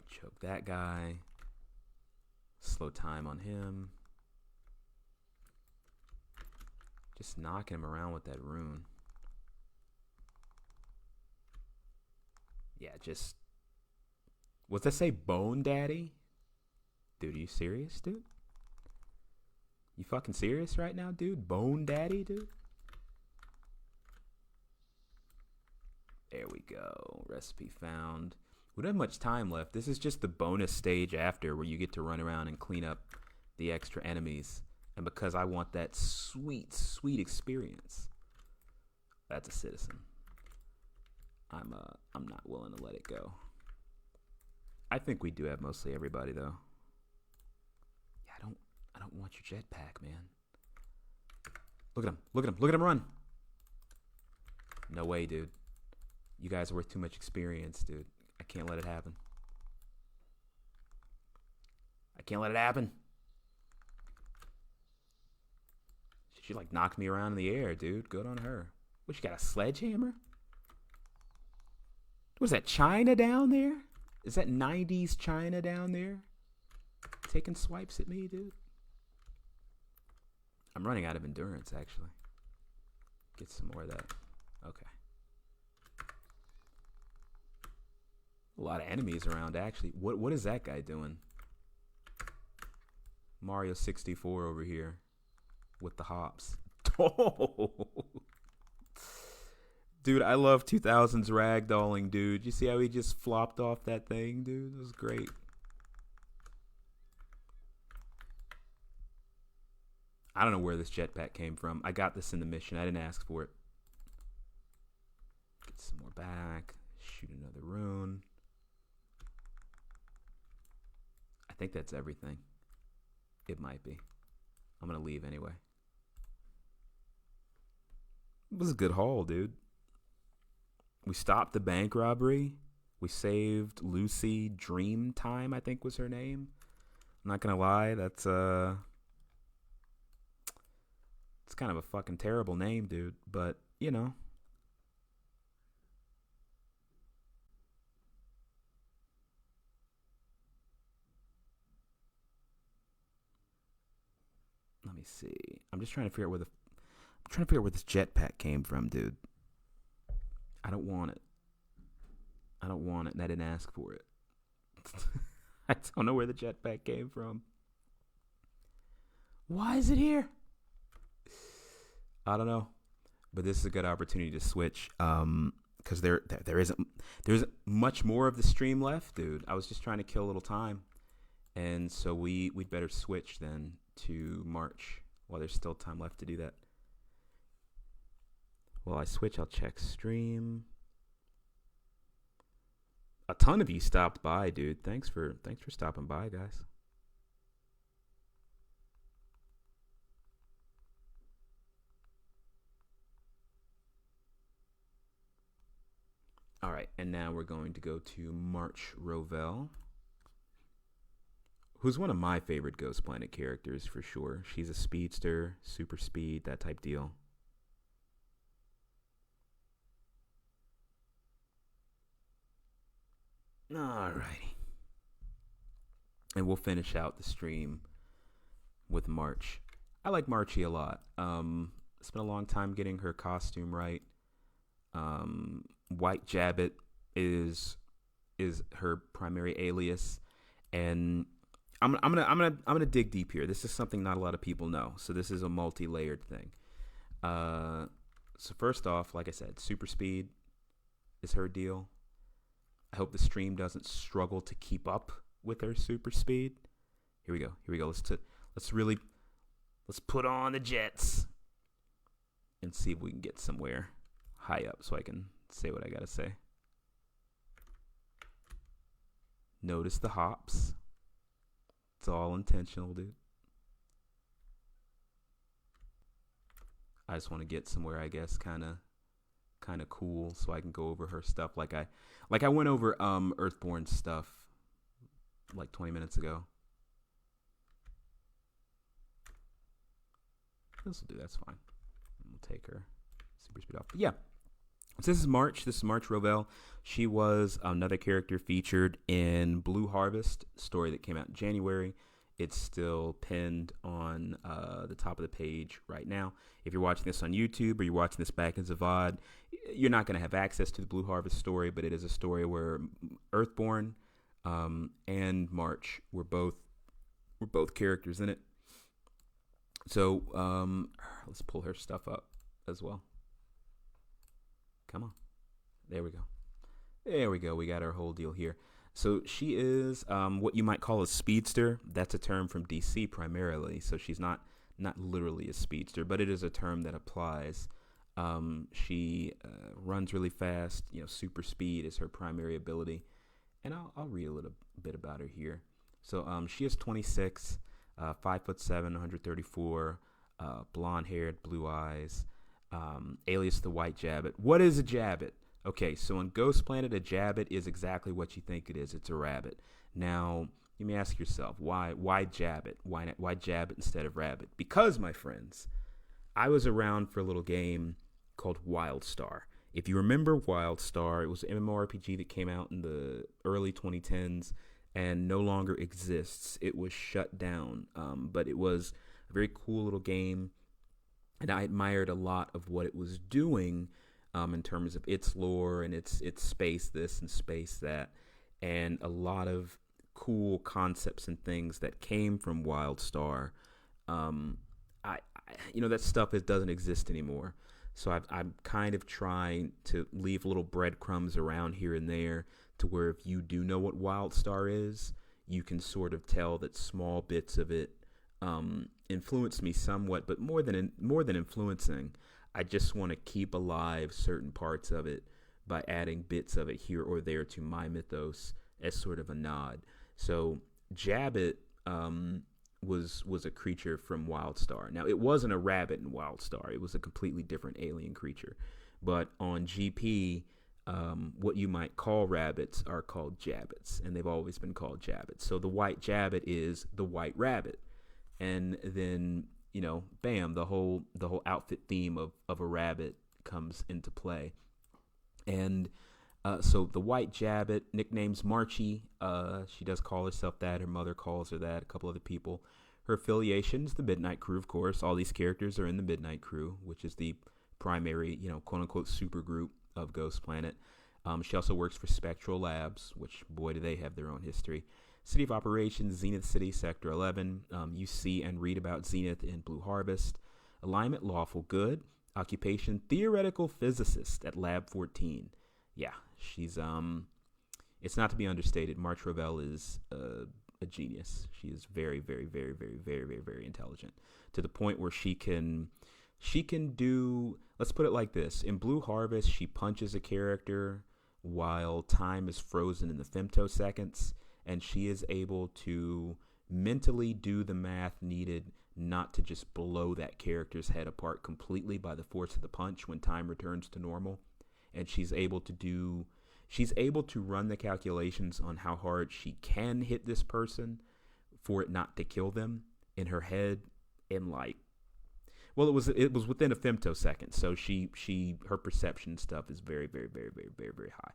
Choke that guy. Slow time on him. Just knocking him around with that rune. Yeah, just... What's that say? Bone Daddy? Dude, are you serious, dude? You fucking serious right now, dude? Bone Daddy, dude? There we go. Recipe found. We don't have much time left. This is just the bonus stage after where you get to run around and clean up the extra enemies. And because I want that sweet, sweet experience, that's a citizen. I'm not willing to let it go. I think we do have mostly everybody though. Yeah, I don't want your jetpack, man. Look at him. Look at him. Look at him run. No way, dude. You guys are worth too much experience, dude. I can't let it happen. I can't let it happen. She like knocked me around in the air, dude. Good on her. What, she got a sledgehammer? Was that China down there? Is that 90s China down there? Taking swipes at me, dude? I'm running out of endurance, actually. Get some more of that. Okay. A lot of enemies around, actually. What is that guy doing? Mario 64 over here with the hops. Oh, dude, I love 2000s ragdolling, dude. You see how he just flopped off that thing, dude? It was great. I don't know where this jetpack came from. I got this in the mission. I didn't ask for it. Get some more back. Shoot another rune. I think that's everything. It might be. I'm gonna leave anyway. It was a good haul, dude. We stopped the bank robbery. We saved Lucy Dreamtime, I think was her name. I'm not gonna lie, that's it's kind of a fucking terrible name, dude. But you know, let me see. I'm just trying to figure out where this jetpack came from, dude. I don't want it. I don't want it, and I didn't ask for it. I don't know where the jetpack came from. Why is it here? I don't know, but this is a good opportunity to switch. Because there isn't much more of the stream left, dude. I was just trying to kill a little time, and so we'd better switch then to March while there's still time left to do that. While I switch, I'll check stream. A ton of you stopped by, dude. Thanks for stopping by, guys. All right, and now we're going to go to March Rovell, who's one of my favorite Ghost Planet characters for sure. She's a speedster, super speed, that type deal. Alrighty. And we'll finish out the stream with March. I like Marchie a lot. It's been a long time getting her costume right. 𝘞𝘠𝘪𝘵 is her primary alias, and I'm gonna dig deep here. This is something not a lot of people know, so this is a multi-layered thing. So first off, like I said, super speed is her deal. I hope the stream doesn't struggle to keep up with her super speed. Here we go. Let's put on the jets and see if we can get somewhere high up so I can say what I gotta say. Notice the hops. It's all intentional, dude. I just want to get somewhere, I guess, kind of cool, so I can go over her stuff like I went over Earthborn stuff like 20 minutes ago. This will do. That's fine. We'll take her super speed off. But yeah. So this is March. This is March Rovell. She was another character featured in Blue Harvest, story that came out in January. It's still pinned on the top of the page right now. If you're watching this on YouTube or you're watching this back as a VOD, you're not going to have access to the Blue Harvest story, but it is a story where Earthborn and March were both characters in it. So let's pull her stuff up as well. Come on. There we go. There we go. We got our whole deal here. So she is what you might call a speedster. That's a term from DC primarily. So she's not literally a speedster, but it is a term that applies. She runs really fast. You know, super speed is her primary ability. And I'll read a little bit about her here. So she is 26, 5'7", 134, blonde-haired, blue eyes, alias the 𝘞𝘠𝘪𝘵. What is a 𝘠𝘭𝘠? Okay, so in Ghost Planet, a 𝘠𝘭𝘠 is exactly what you think it is. It's a rabbit. Now, you may ask yourself, why 𝘠𝘭𝘠? Why 𝘠𝘭𝘠 instead of rabbit? Because, my friends, I was around for a little game called WildStar. If you remember WildStar, it was an MMORPG that came out in the early 2010s and no longer exists. It was shut down, but it was a very cool little game, and I admired a lot of what it was doing in terms of its lore and its space this and space that, and a lot of cool concepts and things that came from WildStar. That stuff doesn't exist anymore. So I'm kind of trying to leave little breadcrumbs around here and there to where if you do know what WildStar is, you can sort of tell that small bits of it influenced me somewhat, but more than influencing, I just want to keep alive certain parts of it by adding bits of it here or there to my mythos as sort of a nod. So 𝘠𝘭𝘠 was a creature from WildStar. Now, it wasn't a rabbit in WildStar. It was a completely different alien creature. But on GP, what you might call rabbits are called jabbits, and they've always been called jabbits. So the white jabbit is the white rabbit. And then, bam, the whole outfit theme of a rabbit comes into play. And so the white jabbit, nickname's Marchie. She does call herself that. Her mother calls her that. A couple other people. Her affiliation's the Midnight Crew, of course. All these characters are in the Midnight Crew, which is the primary, quote unquote, super group of Ghost Planet. She also works for Spectral Labs, which, boy, do they have their own history. City of Operations, Zenith City, Sector 11. You see and read about Zenith in Blue Harvest. Alignment, Lawful Good. Occupation, Theoretical Physicist at Lab 14. Yeah, she's, it's not to be understated. March Ravel is a genius. She is very, very, very, very, very, very, very intelligent, to the point where she can do, let's put it like this. In Blue Harvest, she punches a character while time is frozen in the femtoseconds, and she is able to mentally do the math needed not to just blow that character's head apart completely by the force of the punch when time returns to normal. And she's able to run the calculations on how hard she can hit this person for it not to kill them in her head in it was within a femtosecond. So her perception stuff is very, very, very, very, very, very high.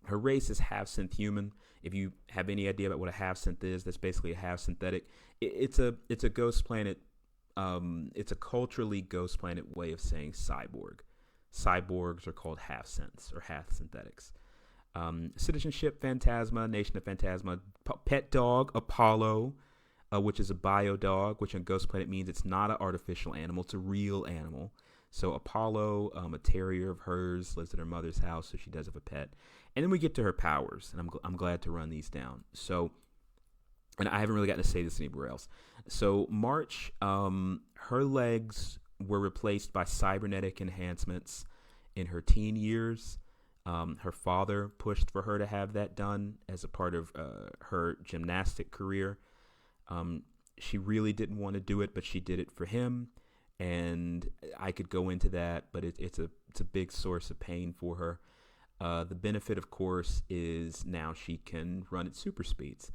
Her race is half synth human. If you have any idea about what a half synth is, that's basically a half synthetic. It's a Ghost Planet. It's a culturally Ghost Planet way of saying cyborg. Cyborgs are called half synths or half synthetics. Citizenship, Phantasma, Nation of Phantasma. Pet dog, Apollo, which is a bio dog, which on Ghost Planet means it's not an artificial animal, it's a real animal. So Apollo, a terrier of hers, lives at her mother's house, so she does have a pet. And then we get to her powers, and I'm glad to run these down. So, and I haven't really gotten to say this anywhere else. So March, her legs were replaced by cybernetic enhancements in her teen years. Her father pushed for her to have that done as a part of her gymnastic career. She really didn't want to do it, but she did it for him. And I could go into that, but it's a big source of pain for her. The benefit, of course, is now she can run at super speeds.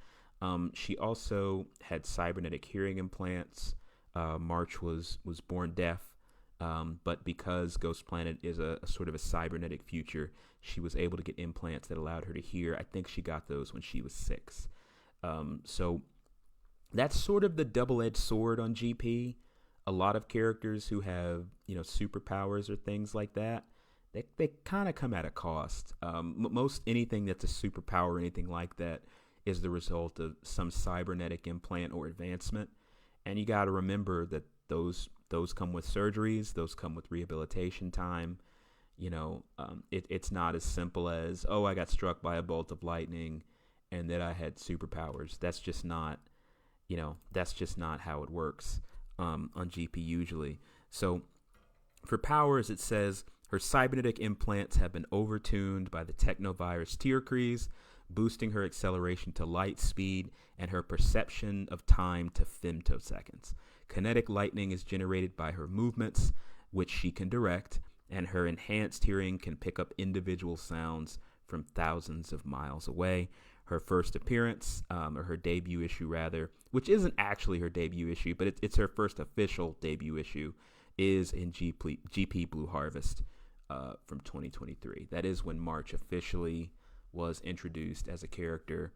She also had cybernetic hearing implants. March was born deaf, but because Ghost Planet is a sort of a cybernetic future, she was able to get implants that allowed her to hear. I think she got those when she was 6. So that's sort of the double-edged sword on GP. A lot of characters who have, superpowers or things like that, they kind of come at a cost. Most anything that's a superpower or anything like that is the result of some cybernetic implant or advancement. And you got to remember that those come with surgeries, those come with rehabilitation time. It's not as simple as, oh, I got struck by a bolt of lightning and that I had superpowers. That's just not how it works. On GP usually. So for powers, it says her cybernetic implants have been overtuned by the technovirus Tircrease, boosting her acceleration to light speed and her perception of time to femtoseconds. Kinetic lightning is generated by her movements, which she can direct, and her enhanced hearing can pick up individual sounds from thousands of miles away. Her first appearance, or her debut issue rather, which isn't actually her debut issue, but it's her first official debut issue, is in GP Blue Harvest from 2023. That is when March officially was introduced as a character.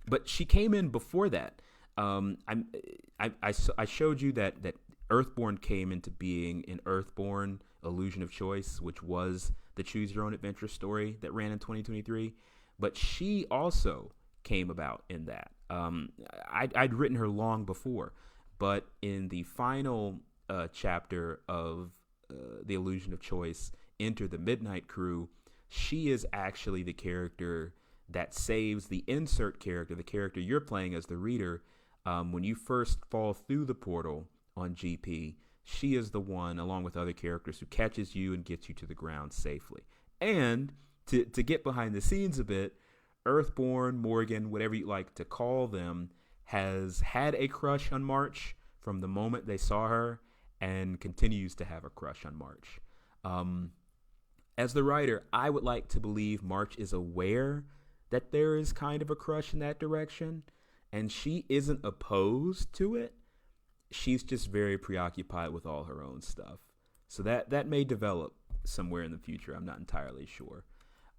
But she came in before that. I showed you that Earthborn came into being in Earthborn, Illusion of Choice, which was the Choose Your Own Adventure story that ran in 2023. But she also came about in that. I'd written her long before, but in the final chapter of The Illusion of Choice, Enter the Midnight Crew, she is actually the character that saves the insert character, the character you're playing as the reader. When you first fall through the portal on GP, she is the one, along with other characters, who catches you and gets you to the ground safely. And to get behind the scenes a bit, Earthborn, Morgan, whatever you like to call them, has had a crush on March from the moment they saw her and continues to have a crush on March. As the writer, I would like to believe March is aware that there is kind of a crush in that direction, and she isn't opposed to it. She's just very preoccupied with all her own stuff. So that may develop somewhere in the future. I'm not entirely sure.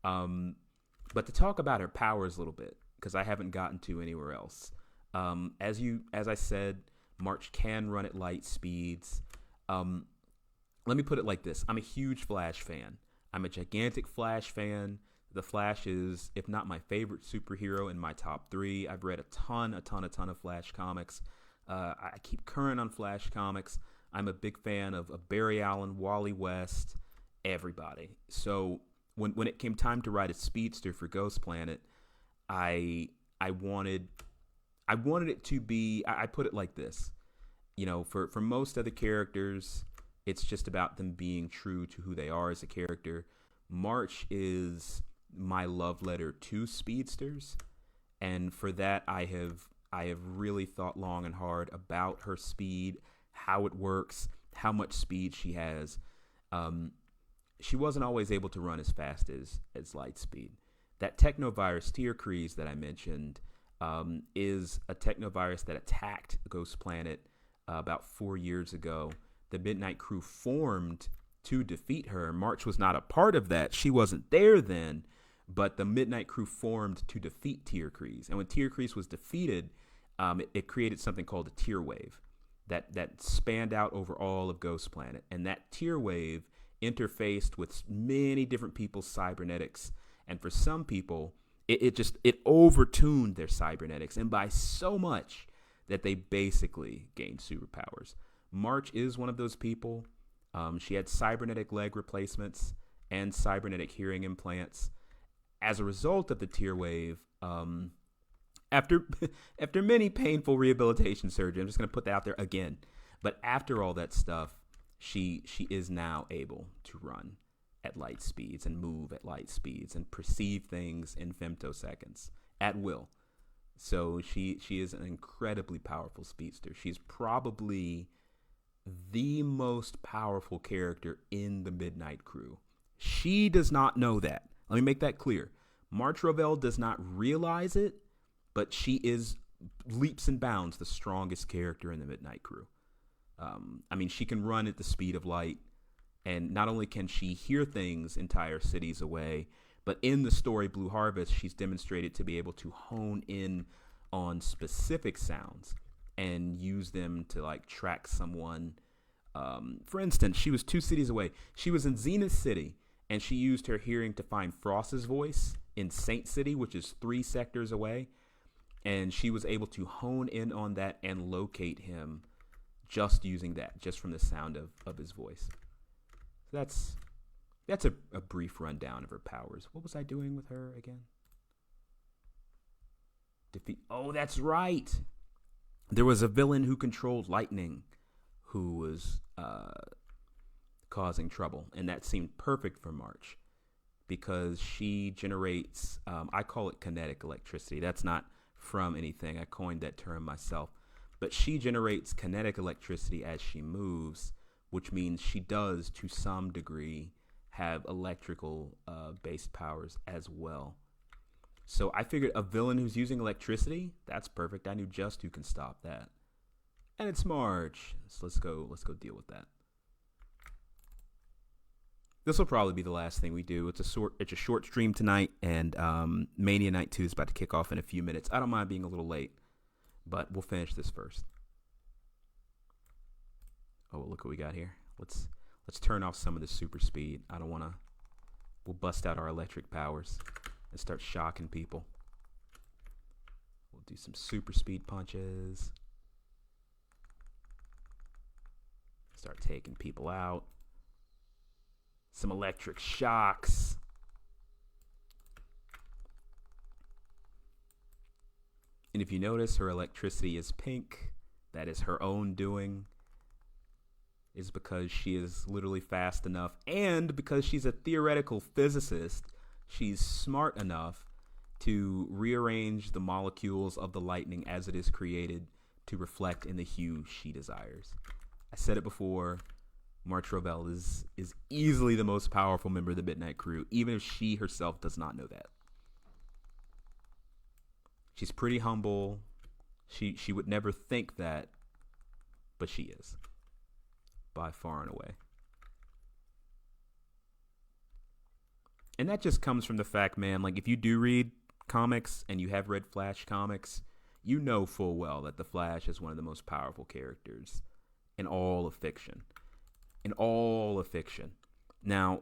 But to talk about her powers a little bit, because I haven't gotten to anywhere else. As I said, March can run at light speeds. Let me put it like this. I'm a huge Flash fan. I'm a gigantic Flash fan. The Flash is, if not my favorite superhero, in my top 3. I've read a ton of Flash comics. I keep current on Flash comics. I'm a big fan of Barry Allen, Wally West, everybody. So when it came time to write a speedster for Ghost Planet, I wanted it to be, I put it like this. You know, for most other characters, it's just about them being true to who they are as a character. March is my love letter to speedsters, and for that I have really thought long and hard about her speed, how it works, how much speed she has. She wasn't always able to run as fast as light speed. That technovirus 𝘞𝘪𝘵 that I mentioned is a technovirus that attacked Ghost Planet about 4 years ago. The Midnight Crew formed to defeat her. March was not a part of that. She wasn't there then, but the Midnight Crew formed to defeat 𝘞𝘪𝘵. And when 𝘞𝘪𝘵 was defeated, it created something called a tear wave that spanned out over all of Ghost Planet. And that tear wave interfaced with many different people's cybernetics. And for some people, it overtuned their cybernetics, and by so much that they basically gained superpowers. March is one of those people. She had cybernetic leg replacements and cybernetic hearing implants. As a result of the tear wave, after many painful rehabilitation surgery, I'm just going to put that out there again, but after all that stuff, she is now able to run at light speeds and move at light speeds and perceive things in femtoseconds at will. So she is an incredibly powerful speedster. She's probably the most powerful character in the Midnight Crew. She does not know that. Let me make that clear. March Rovell does not realize it, but she is leaps and bounds the strongest character in the Midnight Crew. I mean, she can run at the speed of light, and not only can she hear things entire cities away, but in the story Blue Harvest, she's demonstrated to be able to hone in on specific sounds and use them to like track someone. For instance, she was 2 cities away. She was in Zenith City, and she used her hearing to find Frost's voice in Saint City, which is 3 sectors away. And she was able to hone in on that and locate him just using that, just from the sound of his voice. That's a brief rundown of her powers. What was I doing with her again? Oh, that's right. There was a villain who controlled lightning who was causing trouble, and that seemed perfect for March because she generates, I call it kinetic electricity. That's not from anything. I coined that term myself. But she generates kinetic electricity as she moves, which means she does, to some degree, have electrical based powers as well. So I figured a villain who's using electricity, that's perfect. I knew just who can stop that. And it's March. So let's go deal with that. This will probably be the last thing we do. It's a short stream tonight, and Mania Night 2 is about to kick off in a few minutes. I don't mind being a little late, but we'll finish this first. Oh, look what we got here. Let's turn off some of the super speed. I don't want to. We'll bust out our electric powers and start shocking people. We'll do some super speed punches. Start taking people out. Some electric shocks. And if you notice, her electricity is pink. That is her own doing. Is because she is literally fast enough, and because she's a theoretical physicist, she's smart enough to rearrange the molecules of the lightning as it is created to reflect in the hue she desires. I said it before, March Rovell is easily the most powerful member of the Midnight Crew, even if she herself does not know that. She's pretty humble. She would never think that, but she is, by far and away. And that just comes from the fact, man, like if you do read comics and you have read Flash comics, you know full well that the Flash is one of the most powerful characters in all of fiction. In all of fiction. Now,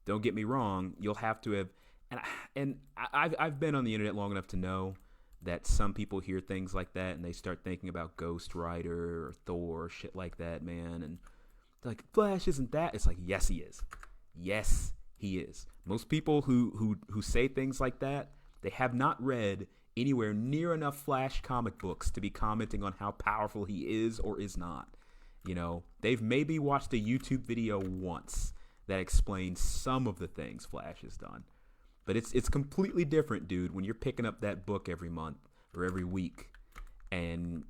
don't get me wrong, you'll have to have, and I've been on the internet long enough to know that some people hear things like that and they start thinking about Ghost Rider or Thor or shit like that, man, and they're like, Flash isn't that? It's like, yes, he is. Yes, he is. Most people who say things like that, they have not read anywhere near enough Flash comic books to be commenting on how powerful he is or is not. You know, they've maybe watched a YouTube video once that explains some of the things Flash has done. But it's completely different, dude, when you're picking up that book every month or every week and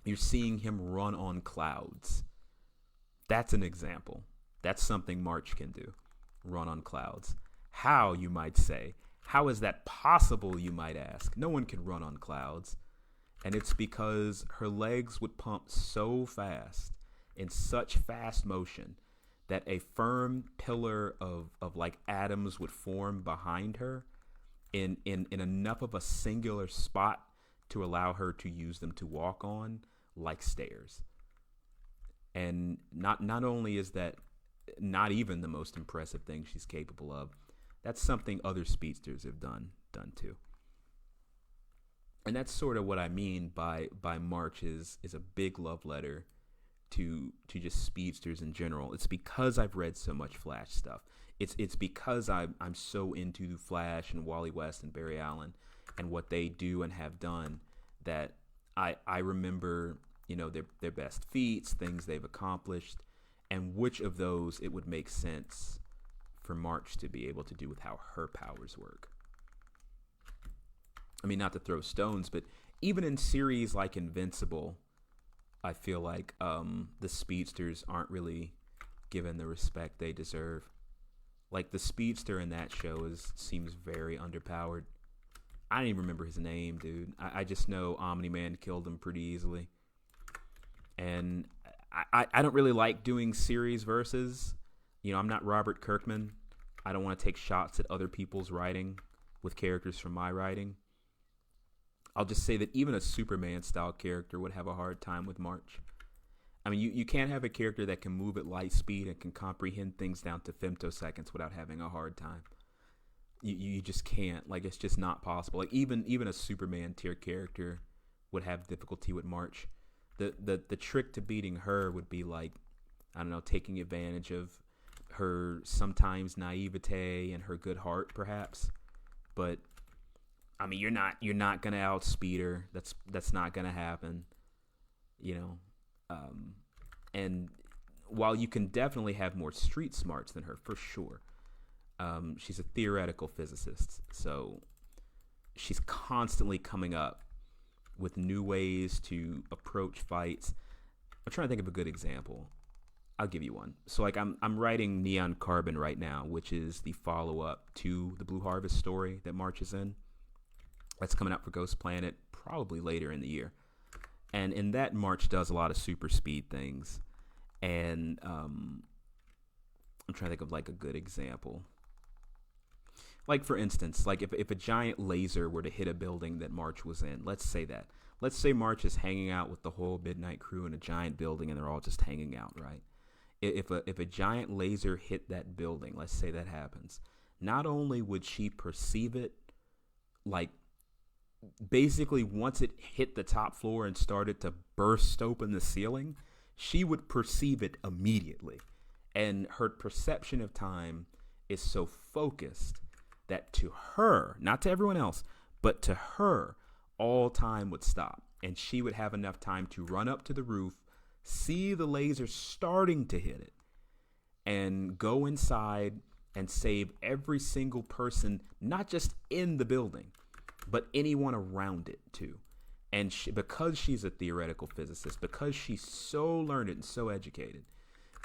you're seeing him run on clouds. That's an example. That's something March can do. Run on clouds. How, you might say? How is that possible, you might ask? No one can run on clouds. And it's because her legs would pump so fast, in such fast motion, that a firm pillar of like atoms would form behind her in enough of a singular spot to allow her to use them to walk on like stairs. And not only is that not even the most impressive thing she's capable of, that's something other speedsters have done too. And that's sort of what I mean by March is a big love letter to just speedsters in general. It's because I've read so much Flash stuff. It's because I'm so into Flash and Wally West and Barry Allen and what they do and have done that I remember, you know, their best feats, things they've accomplished, and which of those it would make sense for March to be able to do with how her powers work. I mean, not to throw stones, but even in series like Invincible, I feel like the speedsters aren't really given the respect they deserve. Like the speedster in that show seems very underpowered. I don't even remember his name, dude. I just know Omni-Man killed him pretty easily. And I don't really like doing series versus. You know, I'm not Robert Kirkman. I don't want to take shots at other people's writing with characters from my writing. I'll just say that even a Superman-style character would have a hard time with March. I mean, you can't have a character that can move at light speed and can comprehend things down to femtoseconds without having a hard time. You just can't. Like, it's just not possible. Like, even a Superman-tier character would have difficulty with March. The trick to beating her would be, like, I don't know, taking advantage of her sometimes naivete and her good heart, perhaps. But I mean, you're not gonna outspeed her. That's not gonna happen, you know. And while you can definitely have more street smarts than her, for sure, she's a theoretical physicist, so she's constantly coming up with new ways to approach fights. I'm trying to think of a good example. I'll give you one. So, like, I'm writing Neon Carbon right now, which is the follow-up to the Blue Harvest story that March is in. That's coming out for Ghost Planet probably later in the year. And in that, March does a lot of super speed things. And I'm trying to think of, like, a good example. Like, for instance, like if a giant laser were to hit a building that March was in, let's say that. Let's say March is hanging out with the whole Midnight Crew in a giant building and they're all just hanging out, right? If a giant laser hit that building, let's say that happens, not only would she perceive it, like, basically once it hit the top floor and started to burst open the ceiling, she would perceive it immediately. And her perception of time is so focused that to her, not to everyone else, but to her, all time would stop. And she would have enough time to run up to the roof, see the laser starting to hit it, and go inside and save every single person, not just in the building, but anyone around it too. And because she's a theoretical physicist, because she's so learned and so educated,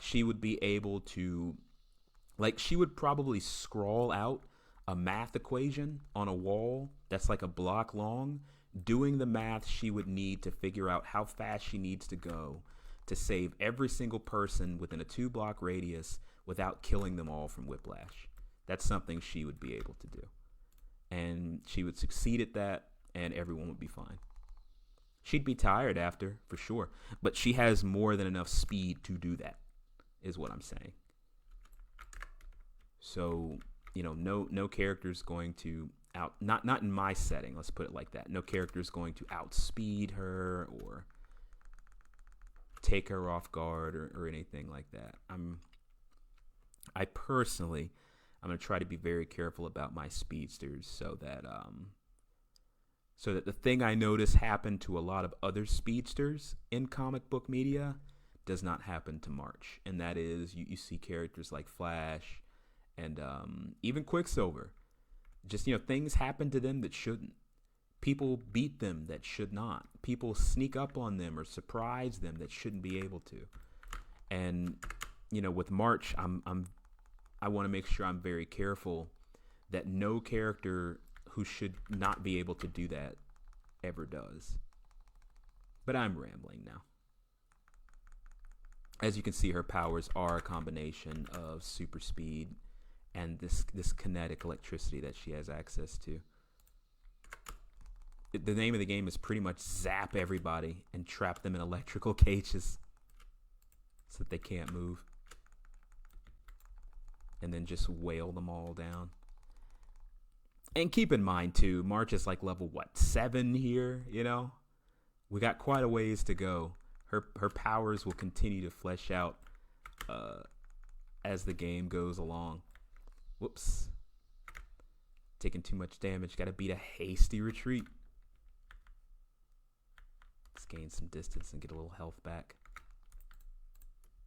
she would be able to, like, she would probably scrawl out a math equation on a wall that's like a block long, doing the math she would need to figure out how fast she needs to go to save every single person within a 2-block radius without killing them all from whiplash. That's something she would be able to do. And she would succeed at that, and everyone would be fine. She'd be tired after, for sure, but she has more than enough speed to do that, is what I'm saying. So, you know, no character's going to not in my setting, let's put it like that. No character's going to outspeed her or take her off guard or anything like that. I'm going to try to be very careful about my speedsters so that the thing I notice happened to a lot of other speedsters in comic book media does not happen to March. And that is, you see characters like Flash and even Quicksilver. Just, you know, things happen to them that shouldn't. People beat them that should not. People sneak up on them or surprise them that shouldn't be able to. And, you know, with March, I want to make sure I'm very careful that no character who should not be able to do that ever does. But I'm rambling now. As you can see, her powers are a combination of super speed and this kinetic electricity that she has access to. The name of the game is pretty much zap everybody and trap them in electrical cages so that they can't move. And then just wail them all down. And keep in mind, too, March is like level, 7 here, you know? We got quite a ways to go. Her powers will continue to flesh out as the game goes along. Whoops. Taking too much damage. Got to beat a hasty retreat. Let's gain some distance and get a little health back.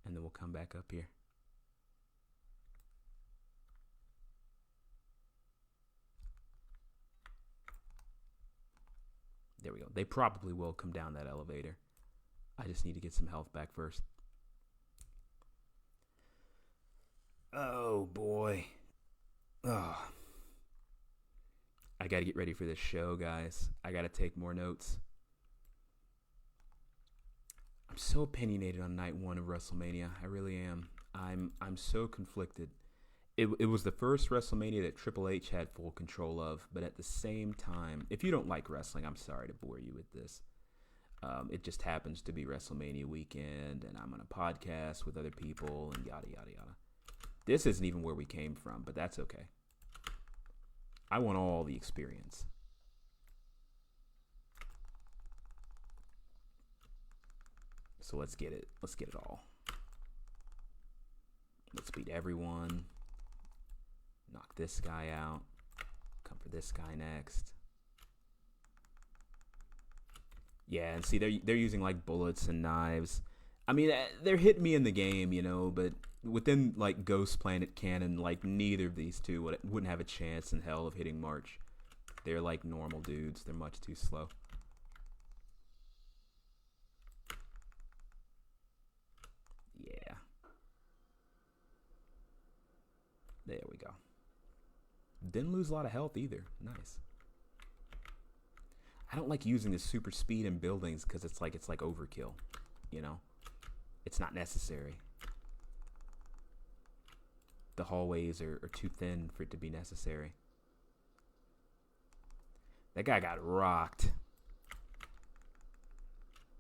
And then we'll come back up here. There we go. They probably will come down that elevator. I just need to get some health back first. Oh, boy. Oh. I got to get ready for this show, guys. I got to take more notes. I'm so opinionated on night 1 of WrestleMania. I really am. I'm so conflicted. It was the first WrestleMania that Triple H had full control of, but at the same time, if you don't like wrestling, I'm sorry to bore you with this. It just happens to be WrestleMania weekend, and I'm on a podcast with other people, and yada, yada, yada. This isn't even where we came from, but that's okay. I want all the experience. So let's get it. Let's get it all. Let's beat everyone. Knock this guy out. Come for this guy next. Yeah, and see, they're using like bullets and knives. I mean, they're hitting me in the game, you know, but within like Ghost Planet canon, like neither of these two wouldn't have a chance in hell of hitting March. They're like normal dudes. They're much too slow. Yeah. There we go. Didn't lose a lot of health either. Nice. I don't like using the super speed in buildings because it's like overkill, you know? It's not necessary. The hallways are too thin for it to be necessary. That guy got rocked.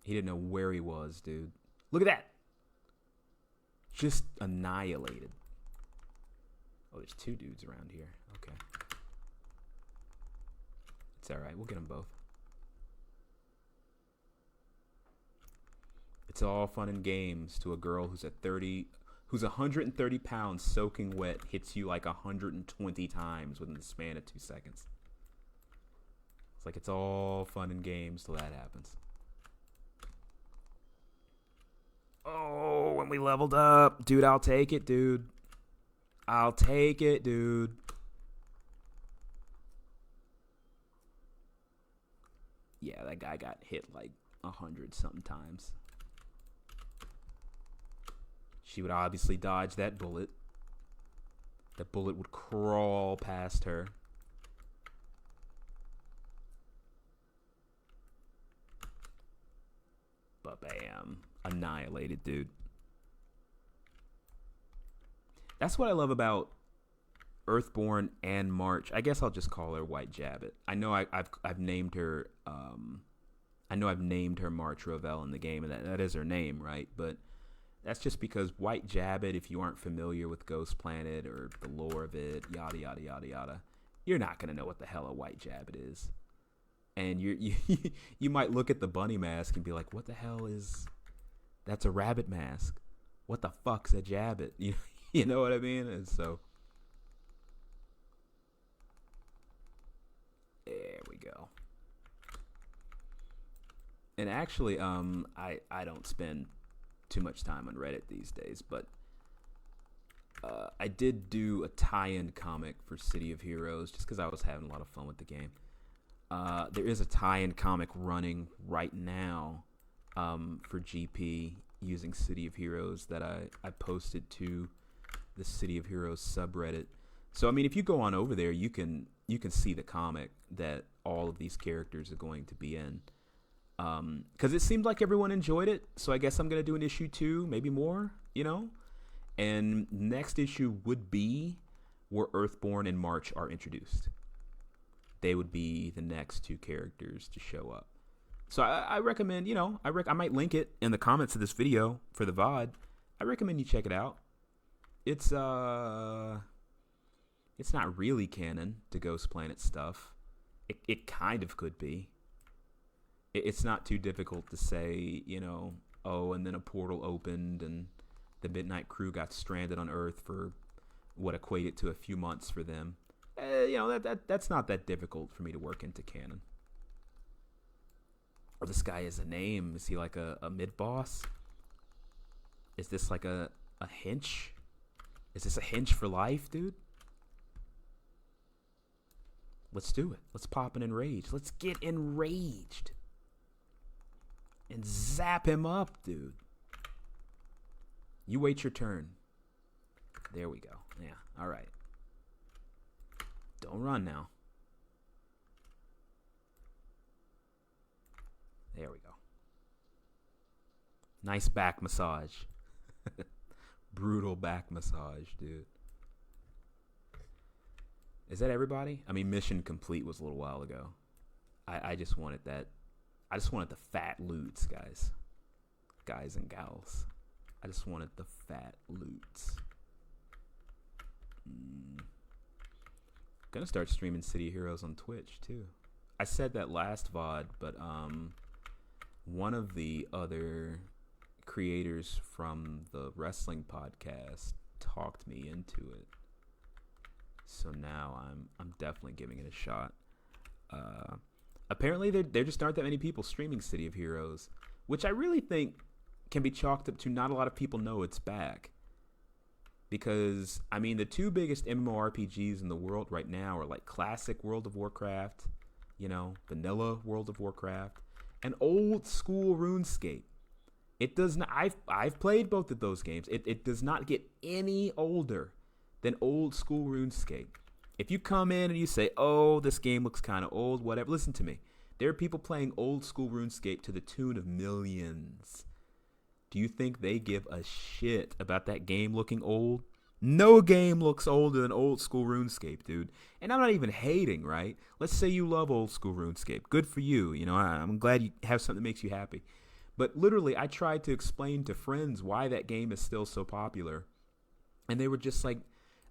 He didn't know where he was, dude. Look at that. Just annihilated. Oh, there's 2 dudes around here. Okay. It's alright. We'll get them both. It's all fun and games to a girl who's 130 pounds soaking wet, hits you like 120 times within the span of 2 seconds. It's like it's all fun and games till that happens. Oh, when we leveled up. Dude, I'll take it, dude. I'll take it, dude. Yeah, that guy got hit like 100-something times. She would obviously dodge that bullet. That bullet would crawl past her. But bam. Annihilated, dude. That's what I love about Earthborn and March. I guess I'll just call her 𝘞𝘠𝘭𝘶. I know I've named her I know I've named her March Rovell in the game, and that is her name, right? But that's just because 𝘞𝘠𝘭𝘶, if you aren't familiar with Ghost Planet or the lore of it, yada yada yada yada, you're not gonna know what the hell a 𝘞𝘠𝘭𝘶 is. And you might look at the bunny mask and be like, what the hell is that's a rabbit mask? What the fuck's a jabbit? You know what I mean? And so there we go. And actually, I don't spend too much time on Reddit these days, but I did do a tie-in comic for City of Heroes just because I was having a lot of fun with the game. There is a tie-in comic running right now for GP using City of Heroes that I posted to the City of Heroes subreddit. So I mean, if you go on over there, you can see the comic that all of these characters are going to be in. Because it seemed like everyone enjoyed it, so I guess I'm gonna do an issue 2, maybe more, you know. And next issue would be where Earthborn and March are introduced. They would be the next 2 characters to show up. So I recommend, you know, I might link it in the comments of this video for the VOD. I recommend you check it out. It's not really canon to Ghost Planet stuff. It kind of could be. It's not too difficult to say, you know, oh, and then a portal opened and the Midnight Crew got stranded on Earth for what equated to a few months for them. You know, that's not that difficult for me to work into canon. Or this guy has a name. Is he like a mid-boss? Is this like a hench? Is this a hench for life, dude? Let's do it. Let's pop an enrage. Let's get enraged. And zap him up, dude. You wait your turn. There we go. Yeah, all right. Don't run now. There we go. Nice back massage. Brutal back massage, dude. Is that everybody? I mean, mission complete was a little while ago. I just wanted that. I just wanted the fat loots, guys. Guys and gals. I just wanted the fat loots. Gonna start streaming City of Heroes on Twitch, too. I said that last VOD, but one of the other creators from the wrestling podcast talked me into it. So now I'm definitely giving it a shot. Apparently there just aren't that many people streaming City of Heroes, which I really think can be chalked up to not a lot of people know it's back. Because, I mean, the 2 biggest MMORPGs in the world right now are like classic World of Warcraft, you know, vanilla World of Warcraft, and old school RuneScape. It does not, I've played both of those games. It does not get any older than old school RuneScape. If you come in and you say, oh, this game looks kind of old, whatever, listen to me. There are people playing old school RuneScape to the tune of millions. Do you think they give a shit about that game looking old? No game looks older than old school RuneScape, dude. And I'm not even hating, right? Let's say you love old school RuneScape. Good for you. You know, I'm glad you have something that makes you happy. But literally, I tried to explain to friends why that game is still so popular. And they were just like,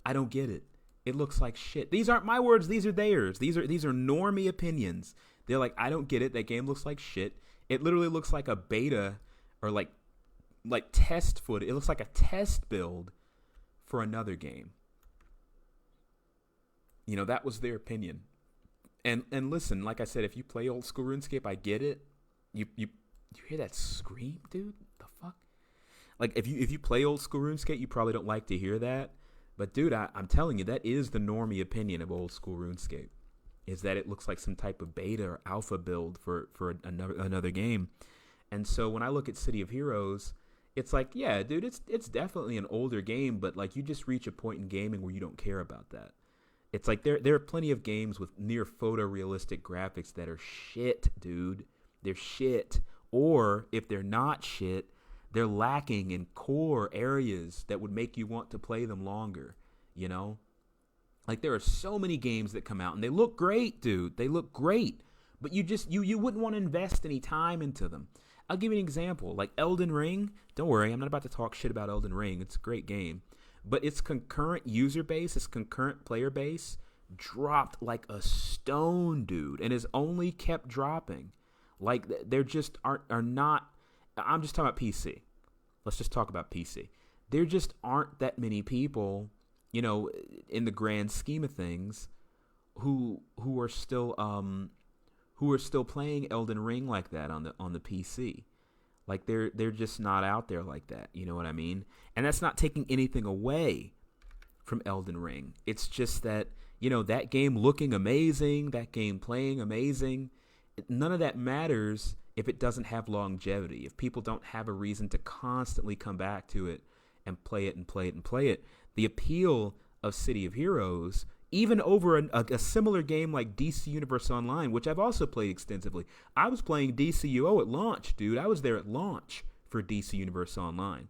I don't get it. It looks like shit. These aren't my words. These are theirs. These are normie opinions. They're like, I don't get it. That game looks like shit. It literally looks like a beta or like test footage. It looks like a test build for another game. You know, that was their opinion. And listen, like I said, if you play old school RuneScape, I get it. You hear that scream, dude? The fuck? Like if you play old school RuneScape, you probably don't like to hear that. But dude, I'm telling you, that is the normie opinion of old school RuneScape. is that it looks like some type of beta or alpha build for another game. And so when I look at City of Heroes, it's like, yeah, dude, it's definitely an older game, but like you just reach a point in gaming where you don't care about that. It's like there are plenty of games with near photorealistic graphics that are shit, dude. They're shit. Or if they're not shit, they're lacking in core areas that would make you want to play them longer, you know? Like there are so many games that come out and they look great, dude. They look great. But you wouldn't want to invest any time into them. I'll give you an example. Like Elden Ring. Don't worry, I'm not about to talk shit about Elden Ring. It's a great game. But its concurrent user base, its concurrent player base dropped like a stone, dude. And has only kept dropping. Like there just are not. I'm just talking about PC. Let's just talk about PC. There just aren't that many people, you know, in the grand scheme of things, who are still playing Elden Ring like that on the PC. Like they're just not out there like that. You know what I mean? And that's not taking anything away from Elden Ring. It's just that, you know, that game looking amazing, that game playing amazing, none of that matters if it doesn't have longevity, if people don't have a reason to constantly come back to it and play it and play it and play it. The appeal of City of Heroes, even over a similar game like DC Universe Online, which I've also played extensively. I was playing DCUO at launch, dude. I was there at launch for DC Universe Online.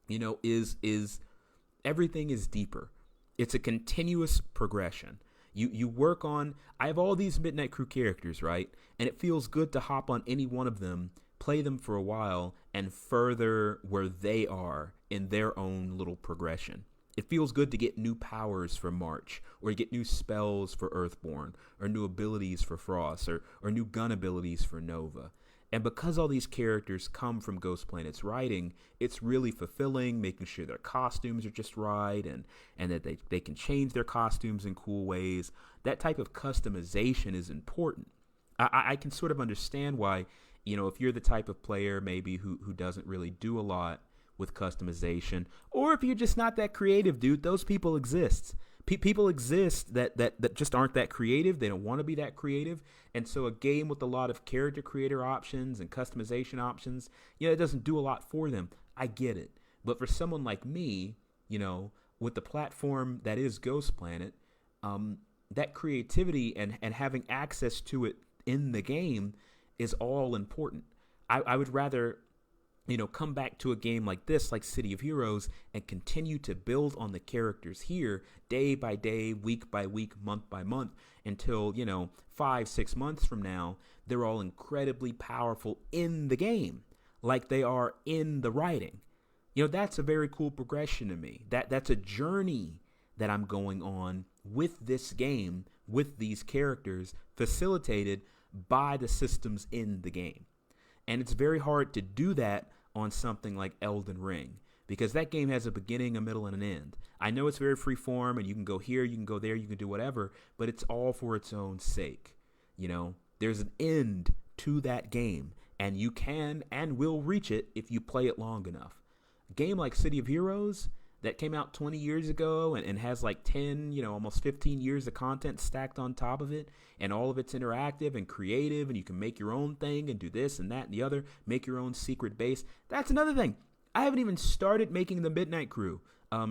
You know, is everything is deeper. It's a continuous progression. You work on, I have all these Midnight Crew characters, right? And it feels good to hop on any one of them, play them for a while, and further where they are in their own little progression. It feels good to get new powers for March, or to get new spells for Earthborn, or new abilities for Frost, or new gun abilities for Nova. And because all these characters come from Ghost Planet's writing, it's really fulfilling, making sure their costumes are just right, and that they can change their costumes in cool ways. That type of customization is important. I can sort of understand why, you know, if you're the type of player maybe who doesn't really do a lot with customization, or if you're just not that creative, dude, those people exist. People exist that just aren't that creative. They don't want to be that creative. And so a game with a lot of character creator options and customization options, you know, it doesn't do a lot for them. I get it. But for someone like me, you know, with the platform that is Ghost Planet, that creativity and having access to it in the game is all important. I would rather, you know, come back to a game like this, like City of Heroes, and continue to build on the characters here day by day, week by week, month by month, until, you know, 5-6 months from now, they're all incredibly powerful in the game, like they are in the writing. You know, that's a very cool progression to me. That's a journey that I'm going on with this game, with these characters, facilitated by the systems in the game. And it's very hard to do that on something like Elden Ring, because that game has a beginning, a middle, and an end. I know it's very free form, and you can go here, you can go there, you can do whatever, but it's all for its own sake. You know, there's an end to that game, and you can and will reach it if you play it long enough. A game like City of Heroes that came out 20 years ago and has like 10, you know, almost 15 years of content stacked on top of it, and all of it's interactive and creative, and you can make your own thing and do this and that and the other, make your own secret base. That's another thing. I haven't even started making the Midnight Crew.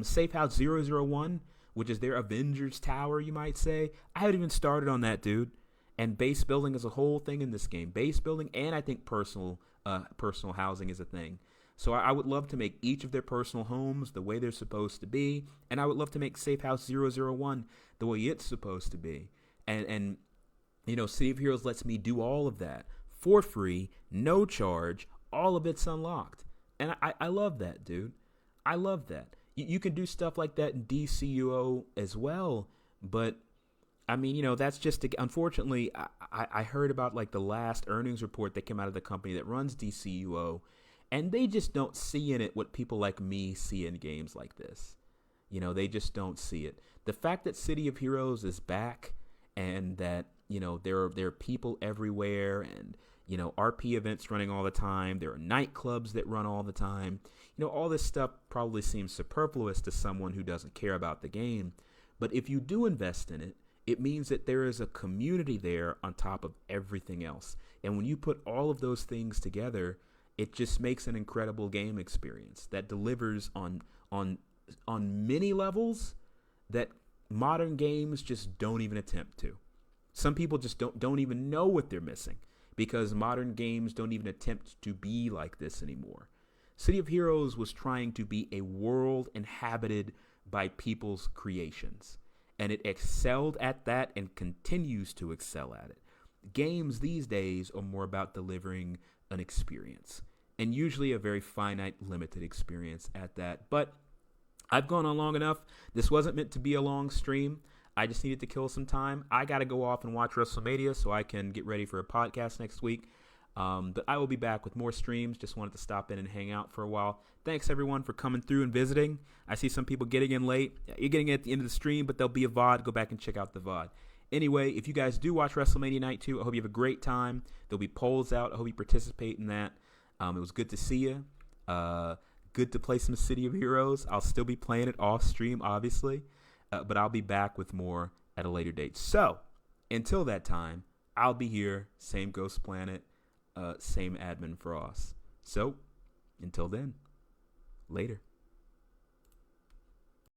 Safe House 001, which is their Avengers Tower, you might say. I haven't even started on that, dude. And base building is a whole thing in this game. Base building, and I think personal housing is a thing. So I would love to make each of their personal homes the way they're supposed to be, and I would love to make Safe House 001 the way it's supposed to be. And you know, City of Heroes lets me do all of that for free, no charge, all of it's unlocked. And I love that, dude. I love that. You can do stuff like that in DCUO as well, but I mean, you know, that's just, unfortunately, I heard about like the last earnings report that came out of the company that runs DCUO, and they just don't see in it what people like me see in games like this. You know, they just don't see it. The fact that City of Heroes is back, and that, you know, there are people everywhere, and, you know, RP events running all the time. There are nightclubs that run all the time. You know, all this stuff probably seems superfluous to someone who doesn't care about the game. But if you do invest in it, it means that there is a community there on top of everything else. And when you put all of those things together, it just makes an incredible game experience that delivers on many levels that modern games just don't even attempt to. Some people just don't even know what they're missing because modern games don't even attempt to be like this anymore. City of Heroes was trying to be a world inhabited by people's creations, and it excelled at that and continues to excel at it. Games these days are more about delivering an experience, and usually a very finite, limited experience at that. But I've gone on long enough. This wasn't meant to be a long stream. I just needed to kill some time. I got to go off and watch WrestleMania so I can get ready for a podcast next week. But I will be back with more streams. Just wanted to stop in and hang out for a while. Thanks, everyone, for coming through and visiting. I see some people getting in late. You're getting at the end of the stream, but there'll be a VOD. Go back and check out the VOD. Anyway, if you guys do watch WrestleMania Night 2, I hope you have a great time. There'll be polls out. I hope you participate in that. It was good to see you. Good to play some City of Heroes. I'll still be playing it off stream, obviously. But I'll be back with more at a later date. So, until that time, I'll be here. Same Ghost Planet. Same Admin Frost. So, until then, later.